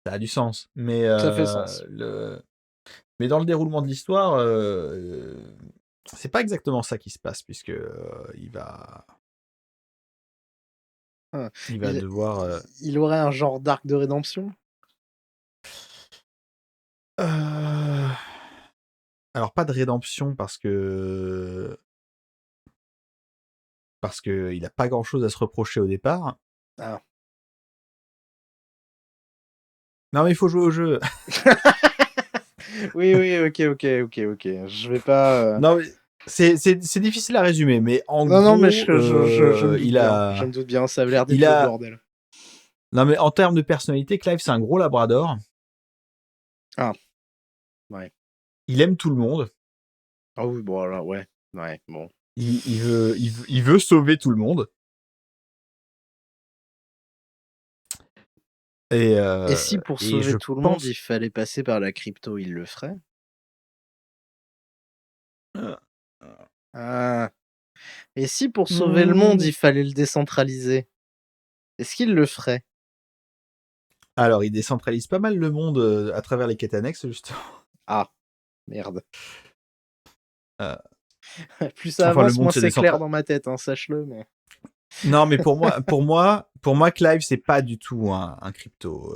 [SPEAKER 2] ça a du sens.
[SPEAKER 3] Ça fait sens.
[SPEAKER 2] Mais dans le déroulement de l'histoire, c'est pas exactement ça qui se passe, puisque il va. Il va
[SPEAKER 3] Il,
[SPEAKER 2] devoir.
[SPEAKER 3] il aurait un genre d'arc de rédemption?
[SPEAKER 2] Euh, Alors, pas de rédemption parce que il a pas grand-chose à se reprocher au départ.
[SPEAKER 3] Ah.
[SPEAKER 2] Non, mais il faut jouer au jeu.
[SPEAKER 3] Oui, ok. Je vais pas.
[SPEAKER 2] Non, mais c'est difficile à résumer, mais en
[SPEAKER 3] Non, mais
[SPEAKER 2] gros,
[SPEAKER 3] je me doute
[SPEAKER 2] il
[SPEAKER 3] bien. Je me
[SPEAKER 2] a,
[SPEAKER 3] doute bien, ça avait l'air
[SPEAKER 2] il
[SPEAKER 3] d'être le
[SPEAKER 2] a.
[SPEAKER 3] bordel.
[SPEAKER 2] Non, mais en termes de personnalité, Clive, c'est un gros labrador.
[SPEAKER 3] Ah, ouais.
[SPEAKER 2] Il aime tout le monde.
[SPEAKER 3] Ah oui, bon, alors, ouais. Ouais, bon.
[SPEAKER 2] Il veut sauver tout le monde. Et
[SPEAKER 3] si pour
[SPEAKER 2] et
[SPEAKER 3] sauver
[SPEAKER 2] je
[SPEAKER 3] tout le monde,
[SPEAKER 2] pense.
[SPEAKER 3] il fallait passer par la crypto, il le ferait?
[SPEAKER 2] Euh,
[SPEAKER 3] Ah. Et si pour sauver le monde, il fallait le décentraliser, est-ce qu'il le ferait?
[SPEAKER 2] Alors, il décentralise pas mal le monde à travers les quêtes annexes, justement.
[SPEAKER 3] Ah, merde.
[SPEAKER 2] Euh,
[SPEAKER 3] Plus ça
[SPEAKER 2] Enfin, le
[SPEAKER 3] avance,
[SPEAKER 2] monde
[SPEAKER 3] moins
[SPEAKER 2] se
[SPEAKER 3] c'est clair
[SPEAKER 2] décentralise.
[SPEAKER 3] dans ma tête, hein, sache-le. Mais...
[SPEAKER 2] Non, mais pour moi, Clive, c'est pas du tout un crypto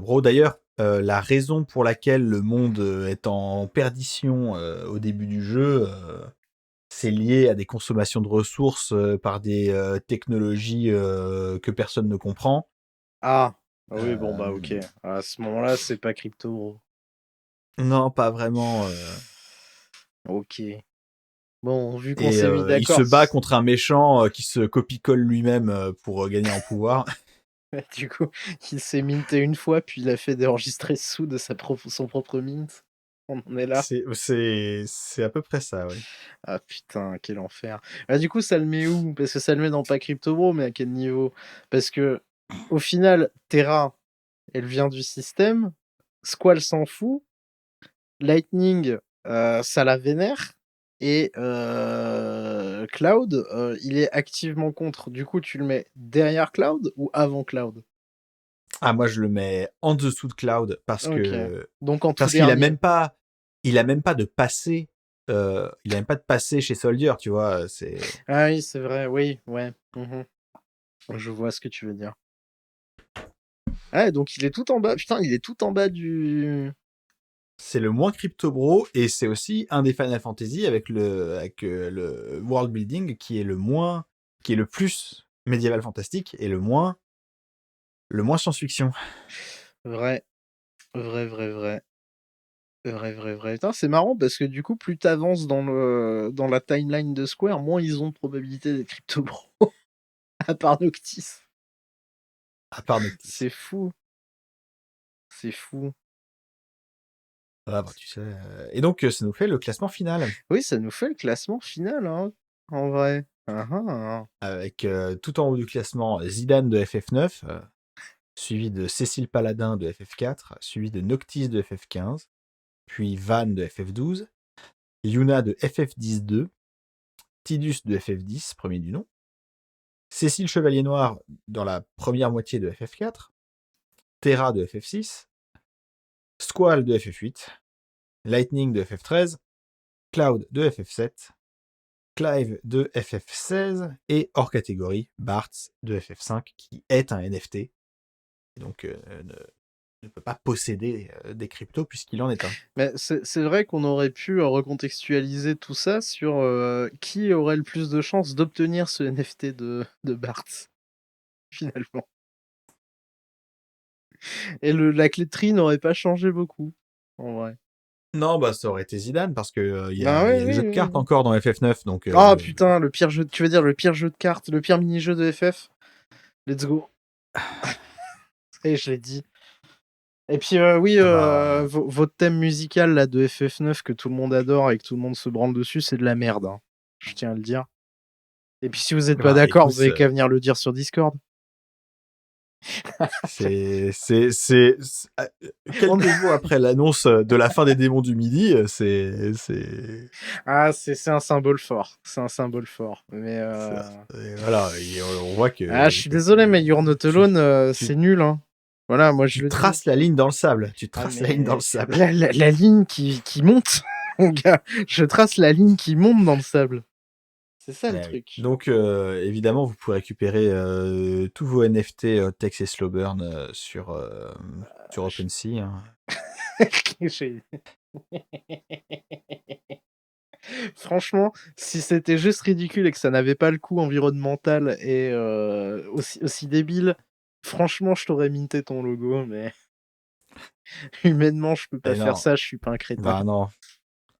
[SPEAKER 2] bro. D'ailleurs, la raison pour laquelle le monde est en perdition au début du jeu, c'est lié à des consommations de ressources par des technologies que personne ne comprend.
[SPEAKER 3] Ah, oui, bon, bah,
[SPEAKER 2] Euh,
[SPEAKER 3] ok. À ce moment-là, c'est pas crypto, gros.
[SPEAKER 2] Non, pas vraiment.
[SPEAKER 3] Ok. Bon, vu qu'on
[SPEAKER 2] Et
[SPEAKER 3] s'est mis
[SPEAKER 2] il se
[SPEAKER 3] d'accord,
[SPEAKER 2] bat contre un méchant qui se copie-colle lui-même pour gagner en pouvoir.
[SPEAKER 3] du coup, il s'est minté une fois, puis il a fait d'enregistrer sous de son propre mint. On en est là.
[SPEAKER 2] C'est à peu près ça, oui.
[SPEAKER 3] Ah putain, quel enfer. Ah, du coup, ça le met où? Parce que ça le met dans pas Crypto Bro, mais à quel niveau? Parce que, au final, Terra, elle vient du système. Squall s'en fout. Lightning, ça la vénère. Et Cloud, il est activement contre. Du coup, tu le mets derrière Cloud ou avant Cloud?
[SPEAKER 2] Ah, moi, je le mets en dessous de Cloud
[SPEAKER 3] Ok. Donc en tout
[SPEAKER 2] qu'il a
[SPEAKER 3] dernier.
[SPEAKER 2] même pas de passé. Il a même pas de passé chez Soldier, tu vois.
[SPEAKER 3] Ah oui, c'est vrai, oui, ouais. Je vois ce que tu veux dire. Ah, donc il est tout en bas. Putain, il est tout en bas du.
[SPEAKER 2] C'est le moins crypto bro et c'est aussi un des Final Fantasy avec le world building qui est le plus médiéval fantastique et le moins science-fiction.
[SPEAKER 3] Vrai. Vrai. Putain, c'est marrant parce que du coup, plus t'avances dans la timeline de Square, moins ils ont de probabilité d'être crypto bro. À part Noctis.
[SPEAKER 2] À part Noctis.
[SPEAKER 3] C'est fou. C'est fou.
[SPEAKER 2] Ah, bah, tu sais. Et donc, ça nous fait le classement final.
[SPEAKER 3] Oui, ça nous fait le classement final, hein, en vrai.
[SPEAKER 2] Avec tout en haut du classement Zidane de FF9, suivi de Cécile Paladin de FF4, suivi de Noctis de FF15, puis Van de FF12, Yuna de FF10-2, Tidus de FF10, premier du nom, Cécile Chevalier Noir dans la première moitié de FF4, Terra de FF6, Squall de FF8, Lightning de FF13, Cloud de FF7, Clive de FF16 et hors catégorie Bartz de FF5 qui est un NFT et donc ne peut pas posséder des cryptos puisqu'il en est un.
[SPEAKER 3] Mais c'est vrai qu'on aurait pu recontextualiser tout ça sur qui aurait le plus de chances d'obtenir ce NFT de Bartz, finalement. Et la clé de tri n'aurait pas changé beaucoup, en vrai.
[SPEAKER 2] Non, bah ça aurait été Zidane parce que il y
[SPEAKER 3] Ah
[SPEAKER 2] a
[SPEAKER 3] ouais,
[SPEAKER 2] le jeu de
[SPEAKER 3] oui.
[SPEAKER 2] cartes encore dans FF9 donc.
[SPEAKER 3] Ah putain, le pire jeu, tu veux dire le pire jeu de cartes, le pire mini-jeu de FF? Let's go. Et je l'ai dit. Et puis oui, votre thème musical là de FF9 que tout le monde adore et que tout le monde se branle dessus, c'est de la merde, hein. Je tiens à le dire. Et puis si vous êtes pas d'accord,
[SPEAKER 2] écoute,
[SPEAKER 3] vous avez qu'à venir le dire sur Discord.
[SPEAKER 2] c'est quelques jours après l'annonce de la fin des démons du midi, c'est
[SPEAKER 3] Ah, c'est un symbole fort. C'est un symbole fort. Mais
[SPEAKER 2] voilà, on voit que.
[SPEAKER 3] ah, je suis désolé, mais You're Not Alone, c'est nul, hein. Voilà, moi je le dis.
[SPEAKER 2] Traces la ligne dans le sable. Tu
[SPEAKER 3] Ah,
[SPEAKER 2] traces la ligne dans le sable.
[SPEAKER 3] La ligne qui monte, mon gars. Je trace la ligne qui monte dans le sable. C'est ça le
[SPEAKER 2] Ouais, oui.
[SPEAKER 3] truc.
[SPEAKER 2] Donc, évidemment, vous pouvez récupérer tous vos NFT Tex et Slowburn sur OpenSea. Hein.
[SPEAKER 3] J'ai- Franchement, si c'était juste ridicule et que ça n'avait pas le coût environnemental et aussi débile, franchement, je t'aurais minté ton logo, mais humainement, je peux pas
[SPEAKER 2] Et
[SPEAKER 3] faire
[SPEAKER 2] non,
[SPEAKER 3] ça, je suis pas un crétin.
[SPEAKER 2] bah non.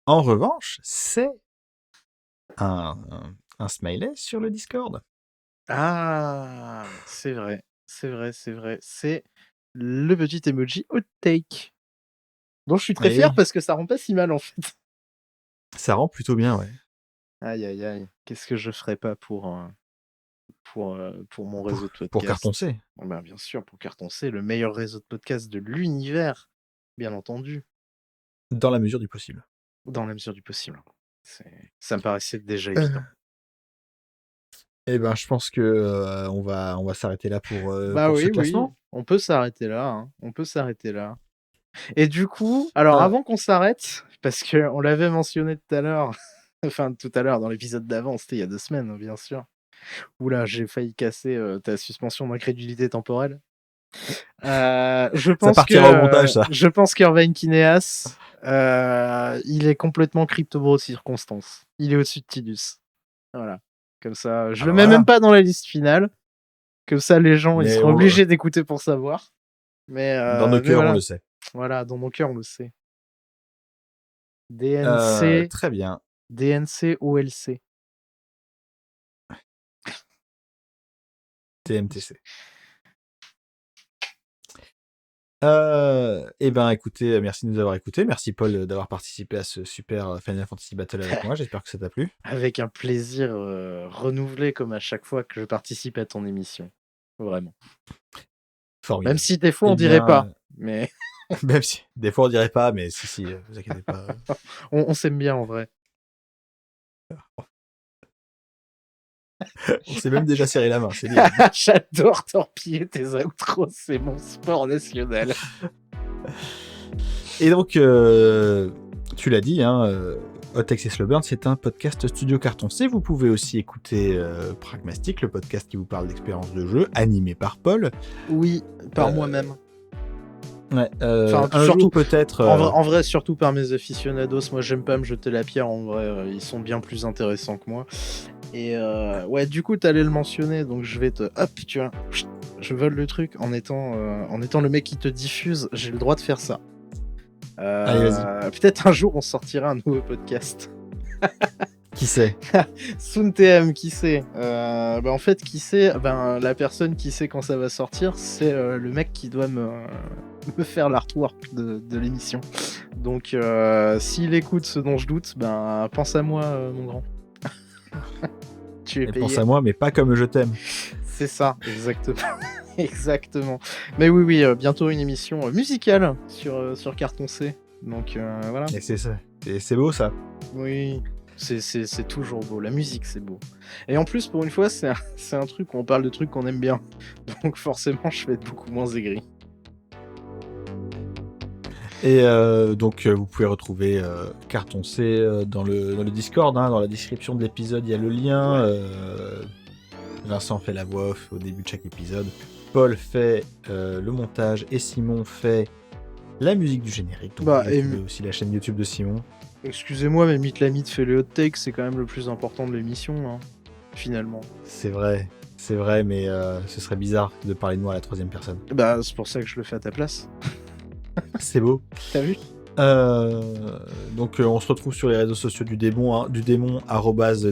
[SPEAKER 2] En revanche, c'est un smiley sur le Discord.
[SPEAKER 3] Ah, c'est vrai, c'est vrai, c'est vrai. C'est le petit emoji hot take, dont je suis très
[SPEAKER 2] Et
[SPEAKER 3] fier
[SPEAKER 2] oui,
[SPEAKER 3] parce que ça rend pas si mal en fait.
[SPEAKER 2] ça rend plutôt bien, ouais.
[SPEAKER 3] Aïe aïe aïe, qu'est-ce que je ferais pas pour mon réseau de
[SPEAKER 2] Pour
[SPEAKER 3] podcast.
[SPEAKER 2] Carton C.
[SPEAKER 3] Bah, bien sûr, pour Carton C, le meilleur réseau de podcast de l'univers, bien entendu,
[SPEAKER 2] Dans la mesure du possible.
[SPEAKER 3] dans la mesure du possible. Ça me paraissait déjà
[SPEAKER 2] Euh,
[SPEAKER 3] évident.
[SPEAKER 2] Eh ben, je pense que on va s'arrêter là
[SPEAKER 3] Bah
[SPEAKER 2] pour ce
[SPEAKER 3] oui, oui,
[SPEAKER 2] classement.
[SPEAKER 3] on peut s'arrêter là, hein, on peut s'arrêter là. Et du coup, alors
[SPEAKER 2] Euh,
[SPEAKER 3] avant qu'on s'arrête, parce qu'on l'avait mentionné tout à l'heure, enfin tout à l'heure dans l'épisode d'avant, c'était il y a 2 semaines, hein, bien sûr. Oula, j'ai failli casser ta suspension d'incrédulité temporelle.
[SPEAKER 2] Ça partira au montage, ça.
[SPEAKER 3] Je pense qu'Irvine Kineas, il est complètement crypto-bro de circonstance. Il est au-dessus de Tidus. Voilà. Comme ça, je le
[SPEAKER 2] Alors
[SPEAKER 3] mets même
[SPEAKER 2] voilà.
[SPEAKER 3] pas dans la liste finale. Comme ça, les gens, ils
[SPEAKER 2] Mais
[SPEAKER 3] seront obligés d'écouter pour savoir.
[SPEAKER 2] dans nos
[SPEAKER 3] Mais
[SPEAKER 2] cœurs, on
[SPEAKER 3] voilà.
[SPEAKER 2] le sait.
[SPEAKER 3] Voilà, dans mon cœur, on le sait. DNC,
[SPEAKER 2] Très bien.
[SPEAKER 3] DNC, OLC.
[SPEAKER 2] TMTC. Eh ben, écoutez, merci de nous avoir écoutés. Merci Paul d'avoir participé à ce super Final Fantasy Battle avec moi. J'espère que ça t'a plu.
[SPEAKER 3] Avec un plaisir renouvelé comme à chaque fois que je participe à ton émission. Vraiment. Même
[SPEAKER 2] Formidable.
[SPEAKER 3] si des fois,
[SPEAKER 2] Eh
[SPEAKER 3] on dirait
[SPEAKER 2] bien,
[SPEAKER 3] pas. Mais
[SPEAKER 2] même si des fois on dirait pas, mais si, vous inquiétez pas.
[SPEAKER 3] on s'aime bien en vrai.
[SPEAKER 2] On s'est même déjà serré la main, c'est dire.
[SPEAKER 3] J'adore torpiller tes outros, c'est mon sport national.
[SPEAKER 2] Et donc, tu l'as dit, hein, Hot Text et Slowburn, c'est un podcast studio carton C. Vous pouvez aussi écouter Pragmastic, le podcast qui vous parle d'expérience de jeu, animé par Paul.
[SPEAKER 3] Oui, par moi-même.
[SPEAKER 2] Ouais,
[SPEAKER 3] Enfin,
[SPEAKER 2] un
[SPEAKER 3] surtout-
[SPEAKER 2] jour peut-être.
[SPEAKER 3] En vrai, surtout par mes aficionados. Moi, j'aime pas me jeter la pierre. En vrai, ils sont bien plus intéressants que moi. Et ouais, du coup, t'allais le mentionner, donc je vais te. Hop, tu vois. Je vole le truc en étant le mec qui te diffuse. J'ai le droit de faire ça.
[SPEAKER 2] Allez, vas-y.
[SPEAKER 3] Peut-être un jour, on sortira un nouveau podcast.
[SPEAKER 2] Qui sait?
[SPEAKER 3] Soon TM, qui sait en fait, qui sait la personne qui sait quand ça va sortir, c'est le mec qui doit me faire l'artwork de l'émission. Donc, s'il écoute ce dont je doute, pense à moi, mon grand. Tu es
[SPEAKER 2] Et
[SPEAKER 3] payé.
[SPEAKER 2] pense à moi, mais pas comme je t'aime.
[SPEAKER 3] C'est ça, exactement. Exactement. Mais oui, bientôt une émission musicale sur Carton C. Donc, voilà.
[SPEAKER 2] Et c'est ça. C'est beau ça.
[SPEAKER 3] Oui, c'est toujours beau. La musique, c'est beau. Et en plus, pour une fois, c'est un truc où on parle de trucs qu'on aime bien. Donc forcément, je vais être beaucoup moins aigri.
[SPEAKER 2] Et donc, vous pouvez retrouver Carton C dans le Discord. Hein, dans la description de l'épisode, il y a le lien. Vincent fait la voix off au début de chaque épisode. Paul fait le montage et Simon fait la musique du générique. Donc, vous pouvez trouver aussi la chaîne YouTube de Simon.
[SPEAKER 3] Excusez-moi, mais Mythlamite fait le hot take, c'est quand même le plus important de l'émission, hein, finalement.
[SPEAKER 2] C'est vrai, mais ce serait bizarre de parler de moi à la troisième personne.
[SPEAKER 3] C'est pour ça que je le fais à ta place.
[SPEAKER 2] C'est beau.
[SPEAKER 3] T'as vu ?
[SPEAKER 2] Donc on se retrouve sur les réseaux sociaux du démon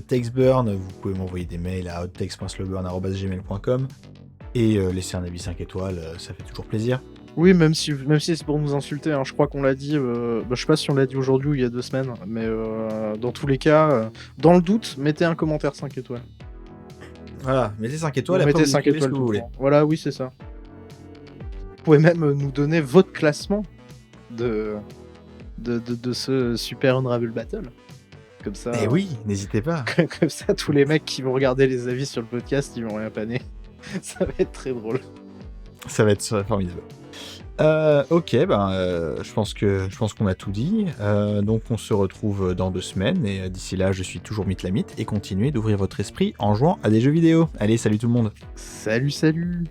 [SPEAKER 2] @texburn. Vous pouvez m'envoyer des mails à hottext.slowburn@gmail.com et laisser un avis 5 étoiles, ça fait toujours plaisir.
[SPEAKER 3] Oui, même si c'est pour nous insulter, hein, je crois qu'on l'a dit, je sais pas si on l'a dit aujourd'hui ou il y a 2 semaines, mais dans tous les cas, dans le doute, mettez un commentaire 5 étoiles.
[SPEAKER 2] Voilà, mettez 5 étoiles,
[SPEAKER 3] Mettez
[SPEAKER 2] après vous
[SPEAKER 3] 5
[SPEAKER 2] écrivez
[SPEAKER 3] étoiles
[SPEAKER 2] ce que
[SPEAKER 3] tout
[SPEAKER 2] vous voulez.
[SPEAKER 3] le temps. Voilà, oui, c'est ça. Vous pouvez même nous donner votre classement de ce Super Honorable Battle. Comme ça,
[SPEAKER 2] Eh oui, n'hésitez pas.
[SPEAKER 3] comme ça, tous les mecs qui vont regarder les avis sur le podcast, ils vont rien paner. Ça va être très drôle.
[SPEAKER 2] Ça va être formidable. Ok, je pense qu'on a tout dit. Donc on se retrouve dans 2 semaines et d'ici là, je suis toujours Mythe et continuez d'ouvrir votre esprit en jouant à des jeux vidéo. Allez, salut tout le monde.
[SPEAKER 3] Salut, salut!